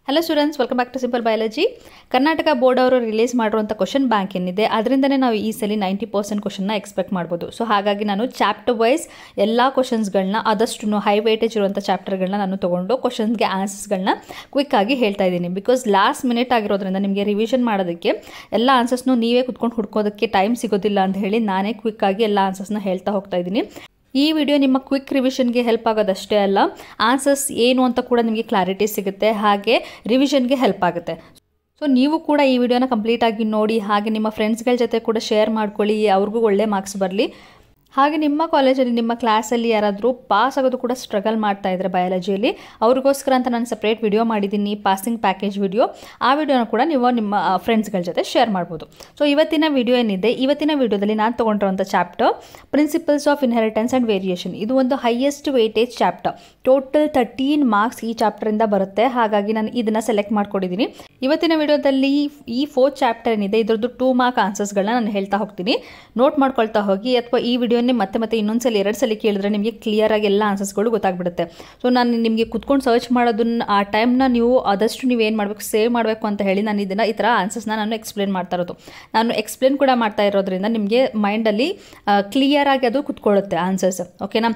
Hello students, welcome back to simple biology. Karnataka board ಅವರು release ಮಾಡಿರುವಂಥ question bank ಏನಿದೆ ಅದರಿಂದನೇ ನಾವು ಈ ಸಲ 90% ಕ್ವಶನ್ನ ಎಕ್ಸ್ಪೆಕ್ಟ್ ಮಾಡ್ಬೋದು. ಸೊ ಹಾಗಾಗಿ ನಾನು ಚಾಪ್ಟರ್ ವೈಸ್ ಎಲ್ಲ ಕ್ವಶನ್ಸ್ಗಳನ್ನ ಆದಷ್ಟು ಹೈ ವೇಟೇಜ್ ಇರುವಂಥ ಚಾಪ್ಟರ್ಗಳನ್ನ ನಾನು ತೊಗೊಂಡು ಕ್ವಶನ್ಸ್ಗೆ ಆನ್ಸರ್ಸ್ಗಳನ್ನ ಕ್ವಿಕ್ಕಾಗಿ ಹೇಳ್ತಾ ಇದ್ದೀನಿ. ಬಿಕಾಸ್ ಲಾಸ್ಟ್ ಮಿನಿಟ್ ಆಗಿರೋದ್ರಿಂದ ನಿಮಗೆ ರಿವಿಷನ್ ಮಾಡೋದಕ್ಕೆ ಎಲ್ಲ ಆನ್ಸರ್ಸ್ನು ನೀವೇ ಕುತ್ಕೊಂಡು ಹುಡ್ಕೋದಕ್ಕೆ ಟೈಮ್ ಸಿಗೋದಿಲ್ಲ ಅಂತ ಹೇಳಿ ನಾನೇ ಕ್ವಿಕ್ಕಾಗಿ ಎಲ್ಲ ಆನ್ಸರ್ಸ್ನ ಹೇಳ್ತಾ ಹೋಗ್ತಾ ಇದ್ದೀನಿ. ಈ ವಿಡಿಯೋ ನಿಮ್ಮ ಕ್ವಿಕ್ ರಿವಿಷನ್ಗೆ ಹೆಲ್ಪ್ ಆಗೋದಷ್ಟೇ ಅಲ್ಲ, ಆನ್ಸರ್ಸ್ ಏನು ಅಂತ ಕೂಡ ನಿಮಗೆ ಕ್ಲಾರಿಟಿ ಸಿಗುತ್ತೆ, ಹಾಗೆ ರಿವಿಷನ್ಗೆ ಹೆಲ್ಪ್ ಆಗುತ್ತೆ. ಸೊ ನೀವು ಕೂಡ ಈ ವಿಡಿಯೋನ ಕಂಪ್ಲೀಟಾಗಿ ನೋಡಿ, ಹಾಗೆ ನಿಮ್ಮ ಫ್ರೆಂಡ್ಸ್ಗಳ ಜೊತೆ ಕೂಡ ಶೇರ್ ಮಾಡ್ಕೊಳ್ಳಿ, ಅವ್ರಿಗೂ ಒಳ್ಳೆ ಮಾರ್ಕ್ಸ್ ಬರಲಿ. ಹಾಗೆ ನಿಮ್ಮ ಕಾಲೇಜಲ್ಲಿ ನಿಮ್ಮ ಕ್ಲಾಸಲ್ಲಿ ಯಾರಾದರೂ ಪಾಸ್ ಆಗೋದು ಕೂಡ ಸ್ಟ್ರಗಲ್ ಮಾಡ್ತಾ ಇದ್ದಾರೆ ಬಯಾಲಜಿಯಲ್ಲಿ, ಅವ್ರಿಗೋಸ್ಕರ ಅಂತ ನಾನು ಸಪ್ರೇಟ್ ವಿಡಿಯೋ ಮಾಡಿದ್ದೀನಿ, ಪಾಸಿಂಗ್ ಪ್ಯಾಕೇಜ್ ವಿಡಿಯೋ. ಆ ವಿಡಿಯೋನ ಕೂಡ ನೀವು ನಿಮ್ಮ ಫ್ರೆಂಡ್ಸ್ಗಳ ಜೊತೆ ಶೇರ್ ಮಾಡ್ಬೋದು. ಸೊ ಇವತ್ತಿನ ವಿಡಿಯೋ ಏನಿದೆ, ಇವತ್ತಿನ ವಿಡಿಯೋದಲ್ಲಿ ನಾನು ತೊಗೊಂಡಿರುವಂಥ chapter principles of inheritance and variation. ಇದು ಒಂದು highest weightage chapter. Total 13 marks ಈ ಚಾಪ್ಟರಿಂದ ಬರುತ್ತೆ, ಹಾಗಾಗಿ ನಾನು ಇದನ್ನು ಸೆಲೆಕ್ಟ್ ಮಾಡ್ಕೊಂಡಿದ್ದೀನಿ. ಇವತ್ತಿನ ವಿಡಿಯೋದಲ್ಲಿ ಈ 4th ಚಾಪ್ಟರ್ ಏನಿದೆ ಇದರದ್ದು 2 ಮಾರ್ಕ್ ಆನ್ಸರ್ಸ್ಗಳನ್ನ ನಾನು ಹೇಳ್ತಾ ಹೋಗ್ತೀನಿ, ನೋಟ್ ಮಾಡ್ಕೊಳ್ತಾ ಹೋಗಿ. ಅಥವಾ ಈ ವಿಡಿಯೋನೇ ಮತ್ತೆ ಇನ್ನೊಂದ್ಸಲಿ 2 ಸಲ ಕೇಳಿದ್ರೆ ನಿಮಗೆ ಕ್ಲಿಯರಾಗಿ ಎಲ್ಲ ಆನ್ಸರ್ಸ್ಗಳು ಗೊತ್ತಾಗ್ಬಿಡುತ್ತೆ. ಸೊ ನಾನು ನಿಮಗೆ ಕುತ್ಕೊಂಡು ಸರ್ಚ್ ಮಾಡೋದನ್ನ ಆ ಟೈಮ್ನ ನೀವು ಆದಷ್ಟು ನೀವೇನು ಮಾಡಬೇಕು, ಸೇವ್ ಮಾಡಬೇಕು ಅಂತ ಹೇಳಿ ನಾನು ಇದನ್ನು ಈ ಥರ ಆನ್ಸರ್ಸ್ನ ನಾನು ಎಕ್ಸ್ಪ್ಲೇನ್ ಮಾಡ್ತಾ ಇರೋದು. ನಾನು ಎಕ್ಸ್ಪ್ಲೇನ್ ಕೂಡ ಮಾಡ್ತಾ ಇರೋದ್ರಿಂದ ನಿಮಗೆ ಮೈಂಡಲ್ಲಿ ಕ್ಲಿಯರಾಗಿ ಅದು ಕುತ್ಕೊಳ್ಳುತ್ತೆ ಆನ್ಸರ್ಸ್. ಓಕೆನಾ?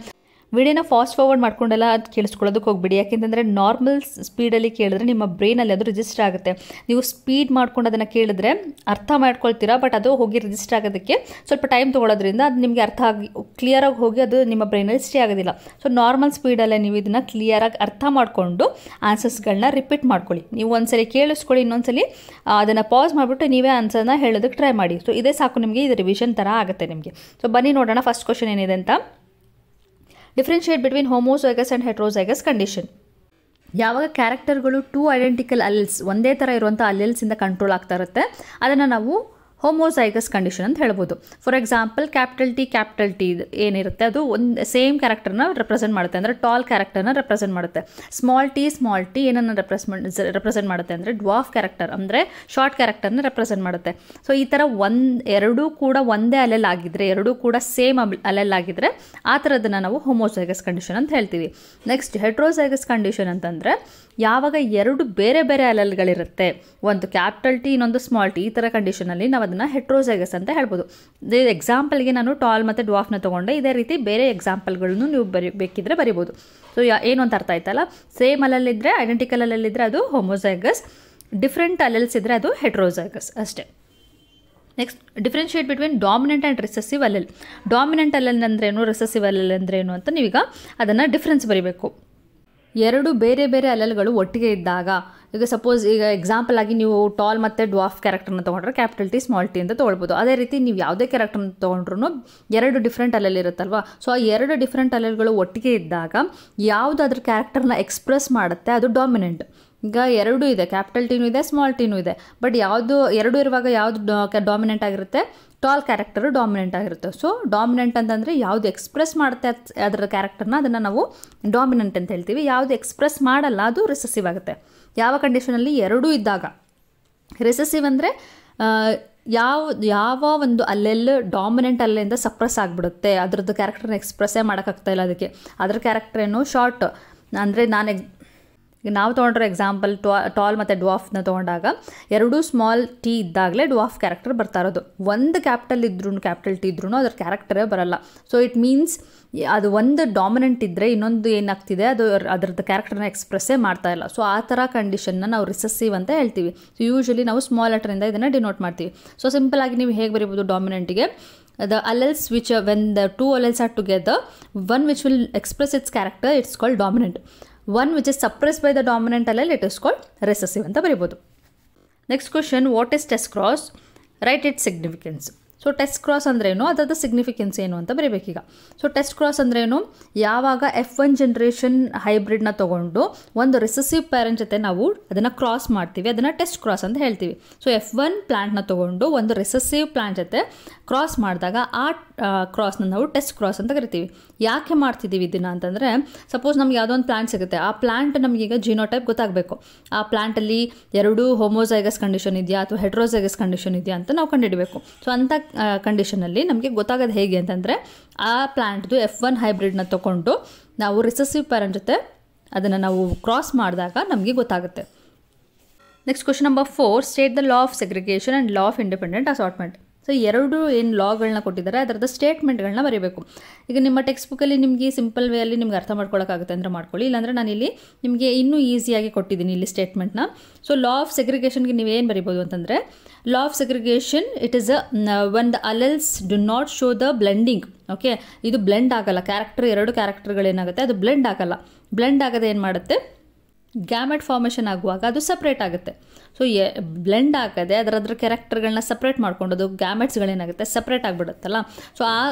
ವಿಡಿಯೋನ ಫಾಸ್ಟ್ ಫಾರ್ವರ್ಡ್ ಮಾಡ್ಕೊಂಡೆಲ್ಲ ಅದು ಕೇಳಿಸ್ಕೊಳ್ಳೋದಕ್ಕೆ ಹೋಗ್ಬಿಡಿ, ಯಾಕೆಂತಂದರೆ ನಾರ್ಮಲ್ ಸ್ಪೀಡಲ್ಲಿ ಕೇಳಿದ್ರೆ ನಿಮ್ಮ ಬ್ರೈನಲ್ಲಿ ಅದು ರಿಜಿಸ್ಟರ್ ಆಗುತ್ತೆ. ನೀವು ಸ್ಪೀಡ್ ಮಾಡ್ಕೊಂಡು ಅದನ್ನು ಕೇಳಿದ್ರೆ ಅರ್ಥ ಮಾಡ್ಕೊಳ್ತೀರಾ, ಬಟ್ ಅದು ಹೋಗಿ ರಿಜಿಸ್ಟರ್ ಆಗೋದಕ್ಕೆ ಸ್ವಲ್ಪ ಟೈಮ್ ತೊಗೊಳೋದ್ರಿಂದ ಅದು ನಿಮಗೆ ಅರ್ಥ ಆಗಿ ಕ್ಲಿಯರಾಗಿ ಹೋಗಿ ಅದು ನಿಮ್ಮ ಬ್ರೈನಲ್ಲಿ ಸ್ಟೇ ಆಗೋದಿಲ್ಲ. ಸೊ ನಾರ್ಮಲ್ ಸ್ಪೀಡಲ್ಲೇ ನೀವು ಇದನ್ನು ಕ್ಲಿಯರಾಗಿ ಅರ್ಥ ಮಾಡಿಕೊಂಡು ಆನ್ಸರ್ಸ್ಗಳನ್ನ ರಿಪೀಟ್ ಮಾಡ್ಕೊಳ್ಳಿ. ನೀವು ಒಂದ್ಸಲಿ ಕೇಳಿಸ್ಕೊಳ್ಳಿ, ಇನ್ನೊಂದ್ಸಲಿ ಅದನ್ನು ಪಾಸ್ ಮಾಡಿಬಿಟ್ಟು ನೀವೇ ಆನ್ಸರ್ನ ಹೇಳೋದಕ್ಕೆ ಟ್ರೈ ಮಾಡಿ. ಸೊ ಇದೇ ಸಾಕು ನಿಮಗೆ, ಇದು ರಿವಿಷನ್ ಥರ ಆಗುತ್ತೆ ನಿಮಗೆ. ಸೊ ಬನ್ನಿ ನೋಡೋಣ ಫಸ್ಟ್ ಕ್ವಶನ್ ಏನಿದೆ ಅಂತ. Differentiate between homozygous and heterozygous condition. ಯಾವಾಗ ಕ್ಯಾರೆಕ್ಟರ್ಗಳು 2 ಐಡೆಂಟಿಕಲ್ ಅಲೆಲ್ಸ್, ಒಂದೇ ಥರ ಇರುವಂಥ ಅಲೆಲ್ಸಿಂದ ಕಂಟ್ರೋಲ್ ಆಗ್ತಾ ಇರುತ್ತೆ, ಅದನ್ನು ನಾವು ಹೋಮೋಸೈಗಸ್ ಕಂಡೀಷನ್ ಅಂತ ಹೇಳ್ಬೋದು. ಫಾರ್ ಎಕ್ಸಾಂಪಲ್ ಕ್ಯಾಪಿಟಲ್ ಟಿ ಏನಿರುತ್ತೆ ಅದು ಒಂದು ಸೇಮ್ ಕ್ಯಾರೆಕ್ಟರ್ನ ರೆಪ್ರೆಸೆಂಟ್ ಮಾಡುತ್ತೆ, ಅಂದರೆ ಟಾಲ್ ಕ್ಯಾರೆಕ್ಟರ್ನ ರೆಪ್ರೆಸೆಂಟ್ ಮಾಡುತ್ತೆ. ಸ್ಮಾಲ್ ಟಿ ಏನನ್ನು ರೆಪ್ರೆಸೆಂಟ್ ಮಾಡುತ್ತೆ ಅಂದರೆ ಡ್ವಾರ್ಫ್ ಕ್ಯಾರೆಕ್ಟರ್, ಅಂದರೆ ಶಾರ್ಟ್ ಕ್ಯಾರೆಕ್ಟರ್ನ ರೆಪ್ರೆಸೆಂಟ್ ಮಾಡುತ್ತೆ. ಸೊ ಈ ಥರ ಎರಡೂ ಕೂಡ ಒಂದೇ ಅಲೆಲ್ ಆಗಿದ್ದರೆ, ಎರಡೂ ಕೂಡ ಸೇಮ್ ಅಲೆಲ್ ಆಗಿದ್ದರೆ ಆ ಥರದನ್ನು ನಾವು ಹೋಮೋಸೈಗಸ್ ಕಂಡೀಷನ್ ಅಂತ ಹೇಳ್ತೀವಿ. ನೆಕ್ಸ್ಟ್ ಹೆಟ್ರೋಸೈಗಸ್ ಕಂಡೀಷನ್ ಅಂತಂದರೆ ಯಾವಾಗ 2 ಬೇರೆ ಬೇರೆ ಅಲೆಲ್ಗಳಿರುತ್ತೆ, ಒಂದು ಕ್ಯಾಪಿಟಲ್ ಟಿ ಇನ್ನೊಂದು ಸ್ಮಾಲ್ ಟಿ, ಈ ಥರ ಕಂಡೀಷನಲ್ಲಿ ನಾವು ಅದನ್ನು ಹೆಟ್ರೋಸೈಗಸ್ ಅಂತ ಹೇಳ್ಬೋದು. ಎಕ್ಸಾಂಪಲ್ಗೆ ನಾನು ಟಾಲ್ ಮತ್ತು ಡ್ವಾರ್ಫ್ನ ತೊಗೊಂಡೆ, ಇದೇ ರೀತಿ ಬೇರೆ ಎಕ್ಸಾಂಪಲ್ಗಳನ್ನು ನೀವು ಬೇಕಿದ್ರೆ ಬರಿಬೋದು. ಸೊ ಏನು ಅಂತ ಅರ್ಥ ಆಯ್ತಲ್ಲ? ಸೇಮ್ ಅಲೆಲ್ಲಿದ್ದರೆ, ಐಡೆಂಟಿಕಲ್ ಅಲೆಲ್ಲಿದ್ದರೆ ಅದು ಹೋಮೋಸೈಗಸ್, ಡಿಫ್ರೆಂಟ್ ಅಲೆಲ್ಸ್ ಇದ್ದರೆ ಅದು ಹೆಟ್ರೋಸೈಗಸ್ ಅಷ್ಟೇ. Next differentiate between dominant and recessive allele. Dominant allele ಅಂದ್ರೇನು, ರಿಸೆಸಿವ್ ಅಲೆಲ್ ಅಂದ್ರೇನು ಅಂತ ನೀವೀಗ ಅದನ್ನು ಡಿಫ್ರೆನ್ಸ್ ಬರೀಬೇಕು. 2 ಬೇರೆ ಬೇರೆ ಅಲೆಲ್ಗಳು ಒಟ್ಟಿಗೆ ಇದ್ದಾಗ, ಈಗ ಸಪೋಸ್ ಈಗ ಎಕ್ಸಾಂಪಲ್ ಆಗಿ ನೀವು ಟಾಲ್ ಮತ್ತು ಡ್ವಾರ್ಫ್ ಕ್ಯಾರೆಕ್ಟರ್ನ ತೊಗೊಂಡ್ರೆ ಕ್ಯಾಪಿಟಲ್ ಟಿ ಸ್ಮಾಲ್ ಟಿ ಅಂತ ತೊಗೊಳ್ಬೋದು. ಅದೇ ರೀತಿ ನೀವು ಯಾವುದೇ ಕ್ಯಾರೆಕ್ಟರ್ನ ತೊಗೊಂಡ್ರೂ 2 ಡಿಫ್ರೆಂಟ್ ಅಲೆಲ್ ಇರುತ್ತಲ್ವ. ಸೊ ಆ 2 ಡಿಫ್ರೆಂಟ್ ಅಲೆಲ್ಗಳು ಒಟ್ಟಿಗೆ ಇದ್ದಾಗ ಯಾವುದು ಅದ್ರ ಕ್ಯಾರೆಕ್ಟರ್ನ ಎಕ್ಸ್ಪ್ರೆಸ್ ಮಾಡುತ್ತೆ ಅದು ಡಾಮಿನೆಂಟ್. ಈಗ 2 ಇದೆ, ಕ್ಯಾಪಿಟಲ್ ಟಿನೂ ಇದೆ ಸ್ಮಾಲ್ ಟಿನೂ ಇದೆ, ಬಟ್ ಯಾವುದು 2 ಇರುವಾಗ ಯಾವುದು ಡಾಮಿನೆಂಟ್ ಆಗಿರುತ್ತೆ, ಟಾಲ್ ಕ್ಯಾರೆಕ್ಟರು ಡಾಮಿನೆಂಟ್ ಆಗಿರುತ್ತೆ. ಸೊ ಡಾಮಿನೆಂಟ್ ಅಂತಂದರೆ ಯಾವುದು ಎಕ್ಸ್ಪ್ರೆಸ್ ಮಾಡುತ್ತೆ ಅದರ ಕ್ಯಾರೆಕ್ಟರ್ನ ಅದನ್ನು ನಾವು ಡಾಮಿನೆಂಟ್ ಅಂತ ಹೇಳ್ತೀವಿ. ಯಾವುದು ಎಕ್ಸ್ಪ್ರೆಸ್ ಮಾಡಲ್ಲ ಅದು ರಿಸೆಸಿವ್ ಆಗುತ್ತೆ. ಯಾವ ಕಂಡೀಷನಲ್ಲಿ 2 ಇದ್ದಾಗ. ರಿಸೆಸಿವ್ ಅಂದರೆ ಯಾವ ಒಂದು ಅಲ್ಲೆಲ್ಲ ಡಾಮಿನೆಂಟ್ ಅಲ್ಲಿಂದ ಸಪ್ರೆಸ್ ಆಗಿಬಿಡುತ್ತೆ, ಅದರದ್ದು ಕ್ಯಾರೆಕ್ಟರ್ನ ಎಕ್ಸ್ಪ್ರೆಸ್ಸೇ ಮಾಡೋಕ್ಕಾಗ್ತಾ ಇಲ್ಲ ಅದಕ್ಕೆ. ಅದರ ಕ್ಯಾರೆಕ್ಟರ್ ಏನು ಶಾರ್ಟ್, ಅಂದರೆ ನಾವು ತೊಗೊಂಡ್ರೆ ಎಕ್ಸಾಂಪಲ್ ಟಾಲ್ ಮತ್ತು ಡ್ವಾರ್ಫ್ನ ತೊಗೊಂಡಾಗ 2 ಸ್ಮಾಲ್ ಟಿ ಇದ್ದಾಗಲೇ ಡ್ವಾರ್ಫ್ ಕ್ಯಾರೆಕ್ಟರ್ ಬರ್ತಾ ಇರೋದು. ಒಂದು ಕ್ಯಾಪಿಟಲ್ ಟಿ ಇದ್ರೂ ಅದರ ಕ್ಯಾರೆಕ್ಟರೇ ಬರಲ್ಲ. ಸೊ ಇಟ್ ಮೀನ್ಸ್ ಅದು ಒಂದು ಡಾಮಿನೆಂಟ್ ಇದ್ದರೆ ಇನ್ನೊಂದು ಏನಾಗ್ತಿದೆ ಅದು ಅದರದ್ದು ಕ್ಯಾರೆಕ್ಟರ್ನ ಎಕ್ಸ್ಪ್ರೆಸ್ಸೇ ಮಾಡ್ತಾ ಇಲ್ಲ. ಸೊ ಆ ಥರ ಕಂಡೀಷನ್ನ ನಾವು ರಿಸೆಸಿವ್ ಅಂತ ಹೇಳ್ತೀವಿ. ಸೊ ಯೂಶ್ವಲಿ ನಾವು ಸ್ಮಾಲ್ ಲೆಟರಿಂದ ಇದನ್ನು ಡಿನೋಟ್ ಮಾಡ್ತೀವಿ. ಸೊ ಸಿಂಪಲ್ ಆಗಿ ನೀವು ಹೇಗೆ ಬರೀಬೋದು ಡಾಮಿನೆಂಟಿಗೆ, the alleles which when the 2 alleles are together, one which will express its character, it's called dominant. One which is suppressed by the dominant allele, it is called recessive ಅಂತ ಬರೀಬೋದು. Next question, what is test cross? Right it's significance. So test cross ಅಂದ್ರೇನು, ಅದರದ್ದು significance ಏನು ಅಂತ ಬರೀಬೇಕೀಗ. So test cross ಅಂದ್ರೇನು, ಯಾವಾಗ F1 generation ಹೈಬ್ರಿಡ್ನ ತೊಗೊಂಡು ಒಂದು ರಿಸೆಸಿವ್ ಪ್ಯಾರೆಂಟ್ ಜೊತೆ ನಾವು ಅದನ್ನು ಕ್ರಾಸ್ ಮಾಡ್ತೀವಿ, ಅದನ್ನು ಟೆಸ್ಟ್ ಕ್ರಾಸ್ ಅಂತ ಹೇಳ್ತೀವಿ. ಸೊ F1 ಪ್ಲಾಂಟ್ನ ತೊಗೊಂಡು ಒಂದು ರಿಸೆಸಿವ್ ಪ್ಲಾಂಟ್ ಜೊತೆ ಕ್ರಾಸ್ ಮಾಡಿದಾಗ ಆ ಕ್ರಾಸ್ನ ನಾವು ಟೆಸ್ಟ್ ಕ್ರಾಸ್ ಅಂತ ಕರಿತೀವಿ. ಯಾಕೆ ಮಾಡ್ತಿದ್ದೀವಿ ಇದನ್ನು ಅಂತಂದರೆ, ಸಪೋಸ್ ನಮ್ಗೆ ಯಾವುದೋ ಒಂದು ಪ್ಲಾಂಟ್ ಸಿಗುತ್ತೆ, ಆ ಪ್ಲಾಂಟ್ ನಮಗೀಗ ಜೀನೋಟೈಪ್ ಗೊತ್ತಾಗಬೇಕು. ಆ ಪ್ಲಾಂಟಲ್ಲಿ 2 ಹೋಮೋಸೈಗಸ್ ಕಂಡೀಷನ್ ಇದೆಯಾ ಅಥವಾ ಹೆಟ್ರೋಸೈಗಸ್ ಕಂಡೀಷನ್ ಇದೆಯಾ ಅಂತ ನಾವು ಕಂಡುಹಿಡಬೇಕು. ಸೊ ಅಂಥ ಕಂಡೀಷನಲ್ಲಿ ನಮಗೆ ಗೊತ್ತಾಗೋದು ಹೇಗೆ ಅಂತಂದರೆ, ಆ ಪ್ಲಾಂಟ್ದು F1 ಹೈಬ್ರಿಡ್ನ ತೊಗೊಂಡು ನಾವು ರಿಸೆಸಿವ್ ಪ್ಯಾರೆಂಟ್ ಜೊತೆ ಅದನ್ನು ನಾವು ಕ್ರಾಸ್ ಮಾಡಿದಾಗ ನಮಗೆ ಗೊತ್ತಾಗುತ್ತೆ. Next question number 4, state the law of segregation and law of independent assortment. So ಎರಡು ಏನು ಲಾಗಳನ್ನ ಕೊಟ್ಟಿದ್ದಾರೆ ಅದರದ್ದು ಸ್ಟೇಟ್ಮೆಂಟ್ಗಳನ್ನ ಬರೀಬೇಕು. ಈಗ ನಿಮ್ಮ ಟೆಕ್ಸ್ಟ್ ಬುಕ್ಕಲ್ಲಿ ನಿಮಗೆ ಸಿಂಪಲ್ ವೇಯಲ್ಲಿ ನಿಮ್ಗೆ ಅರ್ಥ ಮಾಡ್ಕೊಳ್ಳೋಕ್ಕಾಗುತ್ತೆ ಅಂದರೆ ಮಾಡ್ಕೊಳ್ಳಿ, ಇಲ್ಲಾಂದರೆ ನಾನಿಲ್ಲಿ ನಿಮಗೆ ಇನ್ನೂ ಈಸಿಯಾಗಿ ಕೊಟ್ಟಿದ್ದೀನಿ ಇಲ್ಲಿ ಸ್ಟೇಟ್ಮೆಂಟ್ನ. ಸೊ ಲಾ ಆಫ್ ಸೆಗ್ರಿಗೇಷನ್ಗೆ ನೀವೇನು ಬರಿಬೋದು ಅಂತಂದರೆ, law of segregation it is when the alleles do not show the blending. Okay, ಇದು ಬ್ಲೆಂಡ್ ಆಗಲ್ಲ, ಎರಡು ಕ್ಯಾರೆಕ್ಟರ್ಗಳೇನಾಗುತ್ತೆ ಅದು ಬ್ಲೆಂಡ್ ಆಗಲ್ಲ. ಬ್ಲೆಂಡ್ ಆಗದೆ ಏನು ಮಾಡುತ್ತೆ, ಗ್ಯಾಮೆಟ್ ಫಾರ್ಮೇಷನ್ ಆಗುವಾಗ ಅದು ಸಪ್ರೇಟ್ ಆಗುತ್ತೆ. ಸೊ ಬ್ಲೆಂಡ್ ಆಗದೆ ಅದರ ಕ್ಯಾರೆಕ್ಟರ್ಗಳನ್ನ ಸಪ್ರೇಟ್ ಮಾಡ್ಕೊಂಡು ಗ್ಯಾಮೆಟ್ಸ್ಗಳೇನಾಗುತ್ತೆ ಸಪ್ರೇಟ್ ಆಗಿಬಿಡುತ್ತಲ್ಲ. ಸೊ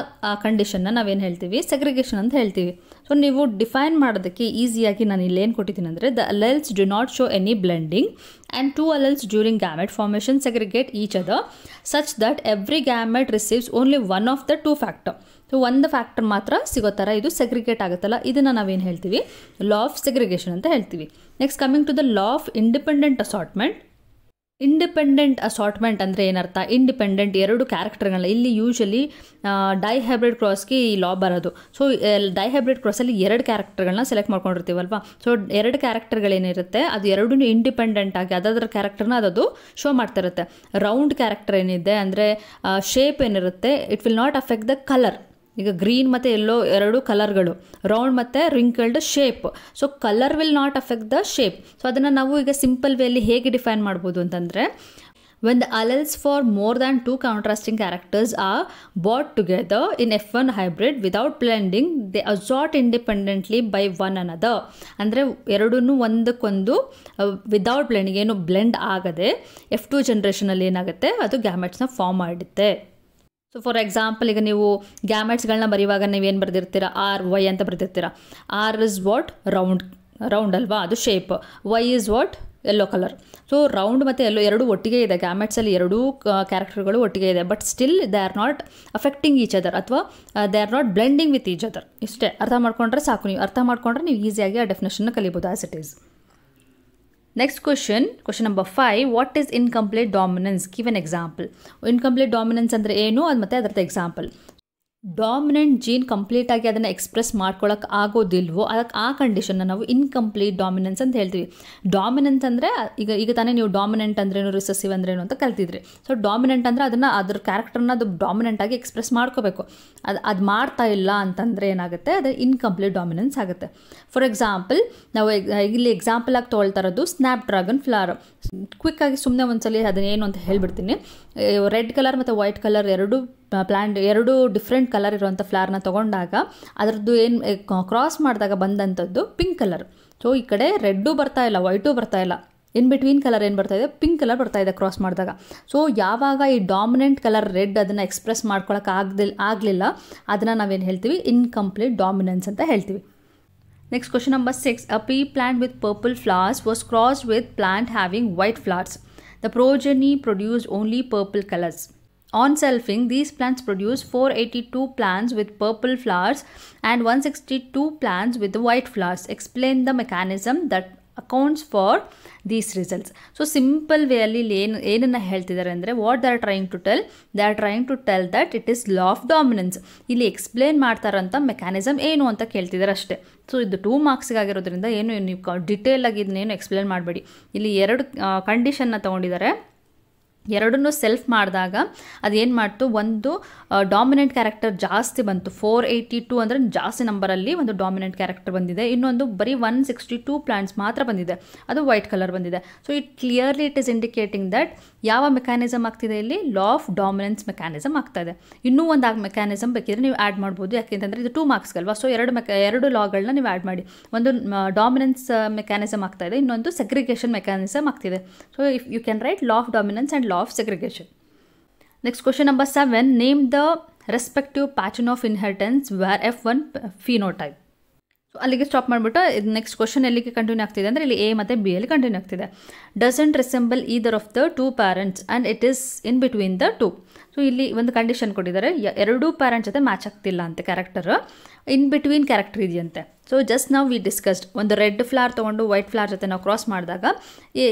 ಆ ಕಂಡೀಷನ್ನ ನಾವೇನು ಹೇಳ್ತೀವಿ, ಸೆಗ್ರಿಗೇಷನ್ ಅಂತ ಹೇಳ್ತೀವಿ. ಸೊ ನೀವು ಡಿಫೈನ್ ಮಾಡೋದಕ್ಕೆ ಈಸಿಯಾಗಿ ನಾನು ಇಲ್ಲಿ ಏನು ಕೊಟ್ಟಿದ್ದೀನಿ ಅಂದರೆ, the alleles do not show any blending and two alleles during gamete formation segregate each other such that every gamete receives only one of the two factor. So ಒಂದು ಫ್ಯಾಕ್ಟರ್ ಮಾತ್ರ ಸಿಗೋ ಥರ ಇದು ಸೆಗ್ರಿಗೇಟ್ ಆಗುತ್ತಲ್ಲ, ಇದನ್ನು ನಾವೇನು ಹೇಳ್ತೀವಿ, ಲಾ ಆಫ್ ಸೆಗ್ರಿಗೇಷನ್ ಅಂತ ಹೇಳ್ತೀವಿ. Next coming to the law of independent assortment. Independent assortment ಅಂದರೆ ಏನರ್ಥ, ಇಂಡಿಪೆಂಡೆಂಟ್ ಎರಡು ಕ್ಯಾರೆಕ್ಟರ್ಗಳನ್ನ, ಇಲ್ಲಿ ಯೂಶಲಿ ಡೈಹೈಬ್ರಿಡ್ ಕ್ರಾಸ್ಗೆ ಈ ಲಾ ಬರೋದು. ಸೊ ಡೈಹೈಬ್ರಿಡ್ ಕ್ರಾಸಲ್ಲಿ ಎರಡು ಕ್ಯಾರೆಕ್ಟರ್ಗಳನ್ನ ಸೆಲೆಕ್ಟ್ ಮಾಡ್ಕೊಂಡಿರ್ತೀವಲ್ವಾ. ಸೊ ಎರಡು ಕ್ಯಾರೆಕ್ಟರ್ಗಳೇನಿರುತ್ತೆ ಅದು ಎರಡೂ ಇಂಡಿಪೆಂಡೆಂಟ್ ಆಗಿ ಅದರ ಕ್ಯಾರೆಕ್ಟರ್ನ ಅದು ಶೋ ಮಾಡ್ತಿರುತ್ತೆ. ರೌಂಡ್ ಕ್ಯಾರೆಕ್ಟರ್ ಏನಿದೆ ಅಂದರೆ ಶೇಪ್ ಏನಿರುತ್ತೆ, it will not affect the colour. ಈಗ ಗ್ರೀನ್ ಮತ್ತು ಯೆಲ್ಲೋ ಎರಡು ಕಲರ್ಗಳು, ರೌಂಡ್ ಮತ್ತು wrinkled shape. So colour will not affect the shape. So ಅದನ್ನು ನಾವು ಈಗ ಸಿಂಪಲ್ ವೇಯಲ್ಲಿ ಹೇಗೆ ಡಿಫೈನ್ ಮಾಡ್ಬೋದು ಅಂತಂದರೆ, when the alleles for more than two contrasting characters are brought together in F1 hybrid without blending, they assort independently by one another. ಅಂದರೆ ಎರಡೂ ಒಂದಕ್ಕೊಂದು without blending, ಏನು ಬ್ಲೆಂಡ್ ಆಗದೆ F2 ಜನ್ರೇಷನಲ್ಲಿ ಏನಾಗುತ್ತೆ ಅದು ಗ್ಯಾಮೆಟ್ಸ್ನ ಫಾರ್ಮ್ ಮಾಡುತ್ತೆ. ಸೊ ಫಾರ್ ಎಕ್ಸಾಂಪಲ್, ಈಗ ನೀವು ಗ್ಯಾಮೆಟ್ಸ್ಗಳನ್ನ ಬರೆಯುವಾಗ ನೀವೇನು ಬರೆದಿರ್ತೀರ, RY ಅಂತ ಬರೆದಿರ್ತೀರ. R ಇಸ್ ವಾಟ್, ರೌಂಡ್ ಅಲ್ವಾ, ಅದು shape. Y is what, yellow colour. So round ಮತ್ತು ಯೆಲ್ಲೋ ಎರಡು ಒಟ್ಟಿಗೆ ಇದೆ, ಗ್ಯಾಮೆಟ್ಸಲ್ಲಿ ಎರಡೂ ಕ್ಯಾರೆಕ್ಟರ್ಗಳು ಒಟ್ಟಿಗೆ ಇದೆ. But still they are not affecting each other, ಅಥವಾ they are not blending with each other. ಇಷ್ಟೇ ಅರ್ಥ ಮಾಡ್ಕೊಂಡ್ರೆ ಸಾಕು. ನೀವು ಅರ್ಥ ಮಾಡ್ಕೊಂಡ್ರೆ ನೀವು ಈಸಿಯಾಗಿ ಆ ಡೆಫಿನೇಷನ್ನ ಕಲಿಬೋದು as it is. Next question number 5, what is incomplete dominance, give an example. Incomplete dominance ಅಂದರೆ ಏನು, ಅದು ಮತ್ತು ಅದರದ್ದು ಎಕ್ಸಾಂಪಲ್. ಡಾಮಿನೆಂಟ್ ಜೀನ್ ಕಂಪ್ಲೀಟಾಗಿ ಅದನ್ನು ಎಕ್ಸ್ಪ್ರೆಸ್ ಮಾಡ್ಕೊಳಕ್ಕೆ ಆಗೋದಿಲ್ವೋ ಅದಕ್ಕೆ ಆ ಕಂಡೀಷನ್ನ ನಾವು ಇನ್ಕಂಪ್ಲೀಟ್ ಡಾಮಿನೆನ್ಸ್ ಅಂತ ಹೇಳ್ತೀವಿ. ಡಾಮಿನೆನ್ಸ್ ಅಂದರೆ ಈಗ ತಾನೇ ನೀವು ಡಾಮಿನೆಂಟ್ ಅಂದ್ರೇನು, ರಿಸೆಸಿವ್ ಅಂದ್ರೇನು ಅಂತ ಕಲ್ತಿದ್ರಿ. ಸೊ ಡಾಮಿನೆಂಟ್ ಅಂದರೆ ಅದನ್ನು ಅದ್ರ ಕ್ಯಾರೆಕ್ಟರ್ನ ಅದು ಡಾಮಿನೆಂಟಾಗಿ ಎಕ್ಸ್ಪ್ರೆಸ್ ಮಾಡ್ಕೋಬೇಕು. ಅದು ಮಾಡ್ತಾ ಇಲ್ಲ ಅಂತಂದರೆ ಏನಾಗುತ್ತೆ, ಅದು ಇನ್ಕಂಪ್ಲೀಟ್ ಡಾಮಿನೆನ್ಸ್ ಆಗುತ್ತೆ. ಫಾರ್ ಎಕ್ಸಾಂಪಲ್, ನಾವು ಇಲ್ಲಿ ಎಕ್ಸಾಂಪಲ್ ಆಗಿ ತೊಗೊಳ್ತಾ ಇರೋದು ಸ್ನ್ಯಾಪ್ ಡ್ರ್ಯಾಗನ್ ಫ್ಲವರ್. ಕ್ವಿಕ್ಕಾಗಿ ಸುಮ್ಮನೆ ಒಂದ್ಸಲಿ ಅದನ್ನೇನು ಅಂತ ಹೇಳ್ಬಿಡ್ತೀನಿ. ರೆಡ್ ಕಲರ್ ಮತ್ತು ವೈಟ್ ಕಲರ್ ಎರಡು ಡಿಫ್ರೆಂಟ್ ಕಲರ್ ಇರುವಂಥ ಫ್ಲವರ್ನ ತೊಗೊಂಡಾಗ ಅದರದ್ದು ಏನು ಕ್ರಾಸ್ ಮಾಡಿದಾಗ ಬಂದಂಥದ್ದು ಪಿಂಕ್ ಕಲರ್. ಸೊ ಈ ಕಡೆ ರೆಡ್ಡು ಬರ್ತಾ ಇಲ್ಲ, ವೈಟು ಬರ್ತಾ ಇಲ್ಲ, ಇನ್ ಬಿಟ್ವೀನ್ ಕಲರ್ ಏನು ಬರ್ತಾ ಇದೆ, ಪಿಂಕ್ ಕಲರ್ ಬರ್ತಾ ಇದೆ ಕ್ರಾಸ್ ಮಾಡಿದಾಗ. ಸೊ ಯಾವಾಗ ಈ ಡಾಮಿನೆಂಟ್ ಕಲರ್ ರೆಡ್ ಅದನ್ನು ಎಕ್ಸ್ಪ್ರೆಸ್ ಮಾಡ್ಕೊಳಕ್ಕೆ ಆಗಲಿಲ್ಲ, ಅದನ್ನು ನಾವೇನು ಹೇಳ್ತೀವಿ, ಇನ್ಕಂಪ್ಲೀಟ್ ಡಾಮಿನೆನ್ಸ್ ಅಂತ ಹೇಳ್ತೀವಿ. Next question number 6, a pea plant with purple flowers was crossed with plant having white flowers. The progeny produced only purple colors. On selfing, these plants produce 482 plants with purple flowers and 162 plants with white flowers. Explain the mechanism that accounts for these results. So simple way ಅಲ್ಲಿ ಏನನ್ನ ಹೇಳ್ತಿದ್ದಾರೆ ಅಂದರೆ, what they are trying to tell that it is law of dominance. ಇಲ್ಲಿ explain ಮಾಡ್ತಾರಂಥ mechanism ಏನು ಅಂತ ಕೇಳ್ತಿದ್ದಾರೆ ಅಷ್ಟೇ. ಸೊ ಇದು 2 ಮಾರ್ಕ್ಸ್ಗಾಗಿರೋದ್ರಿಂದ ಏನು ನೀವು ಡಿಟೇಲ್ ಆಗಿ ಇದನ್ನೇನು ಎಕ್ಸ್ಪ್ಲೇನ್ ಮಾಡಬೇಡಿ. ಇಲ್ಲಿ 2 ಕಂಡೀಷನ್ನ ತೊಗೊಂಡಿದ್ದಾರೆ. ಎರಡನ್ನೂ ಸೆಲ್ಫ್ ಮಾಡಿದಾಗ ಅದೇನು ಮಾಡ್ತು, ಒಂದು ಡಾಮಿನೆಂಟ್ ಕ್ಯಾರೆಕ್ಟರ್ ಜಾಸ್ತಿ ಬಂತು, 482 ಅಂದರೆ ಜಾಸ್ತಿ ನಂಬರಲ್ಲಿ ಒಂದು ಡಾಮಿನೆಂಟ್ ಕ್ಯಾರೆಕ್ಟರ್ ಬಂದಿದೆ. ಇನ್ನೊಂದು ಬರೀ 162 ಪ್ಲಾಂಟ್ಸ್ ಮಾತ್ರ ಬಂದಿದೆ, ಅದು ವೈಟ್ ಕಲರ್ ಬಂದಿದೆ. So it is indicating that ಯಾವ ಮೆಕ್ಯಾನಿಸಮ್ ಆಗ್ತಿದೆ ಇಲ್ಲಿ, ಲಾ ಆಫ್ ಡಾಮಿನೆನ್ಸ್ ಮೆಕ್ಯಾನಿಸಮ್ ಆಗ್ತಾ ಇದೆ. ಇನ್ನೂ ಒಂದು ಮೆಕ್ಯಾನಿಸಮ್ ಬೇಕಿದ್ರೆ ನೀವು ಆ್ಯಡ್ ಮಾಡ್ಬೋದು, ಯಾಕೆಂತಂದರೆ ಇದು 2 ಮಾರ್ಕ್ಸ್ಗಲ್ವಾ. ಸೊ ಎರಡು ಲಾಗಳನ್ನ ನೀವು ಆ್ಯಡ್ ಮಾಡಿ. ಒಂದು ಡಾಮಿನೆನ್ಸ್ ಮೆಕ್ಯಾನಿಸಮ್ ಆಗ್ತಾ ಇದೆ, ಇನ್ನೊಂದು ಸೆಗ್ರಿಗೇಷನ್ ಮೆಕ್ಯಾನಿಸಮ್ ಆಗ್ತಿದೆ. So if you can write law of dominance and law of segregation. Next question number 7, name the respective pattern of inheritance where F1 phenotype. So ಅಲ್ಲಿಗೆ stop ಮಾಡಿಬಿಟ್ಟು ಇದು next question ಎಲ್ಲಿಗೆ continue ಆಗ್ತಿದೆ ಅಂದರೆ ಇಲ್ಲಿ A ಮತ್ತು B ಅಲ್ಲಿ continue ಆಗ್ತಿದೆ. Doesn't resemble either of the 2 parents and it is in between the 2. So ಇಲ್ಲಿ ಒಂದು ಕಂಡೀಷನ್ ಕೊಟ್ಟಿದ್ದಾರೆ, ಎರಡೂ ಪ್ಯಾರೆಂಟ್ಸ್ ಜೊತೆ ಮ್ಯಾಚ್ ಆಗ್ತಿಲ್ಲ ಅಂತೆ ಕ್ಯಾರೆಕ್ಟರ್, ಇನ್ ಬಿಟ್ವೀನ್ ಕ್ಯಾರೆಕ್ಟರ್ ಇದೆಯಂತೆ. ಸೊ ಜಸ್ಟ್ ನಾವು ವಿ ಡಿಸ್ಕಸ್ಡ್, ಒಂದು ರೆಡ್ ಫ್ಲವರ್ ತೊಗೊಂಡು ವೈಟ್ ಫ್ಲವರ್ ಜೊತೆ ನಾವು ಕ್ರಾಸ್ ಮಾಡಿದಾಗ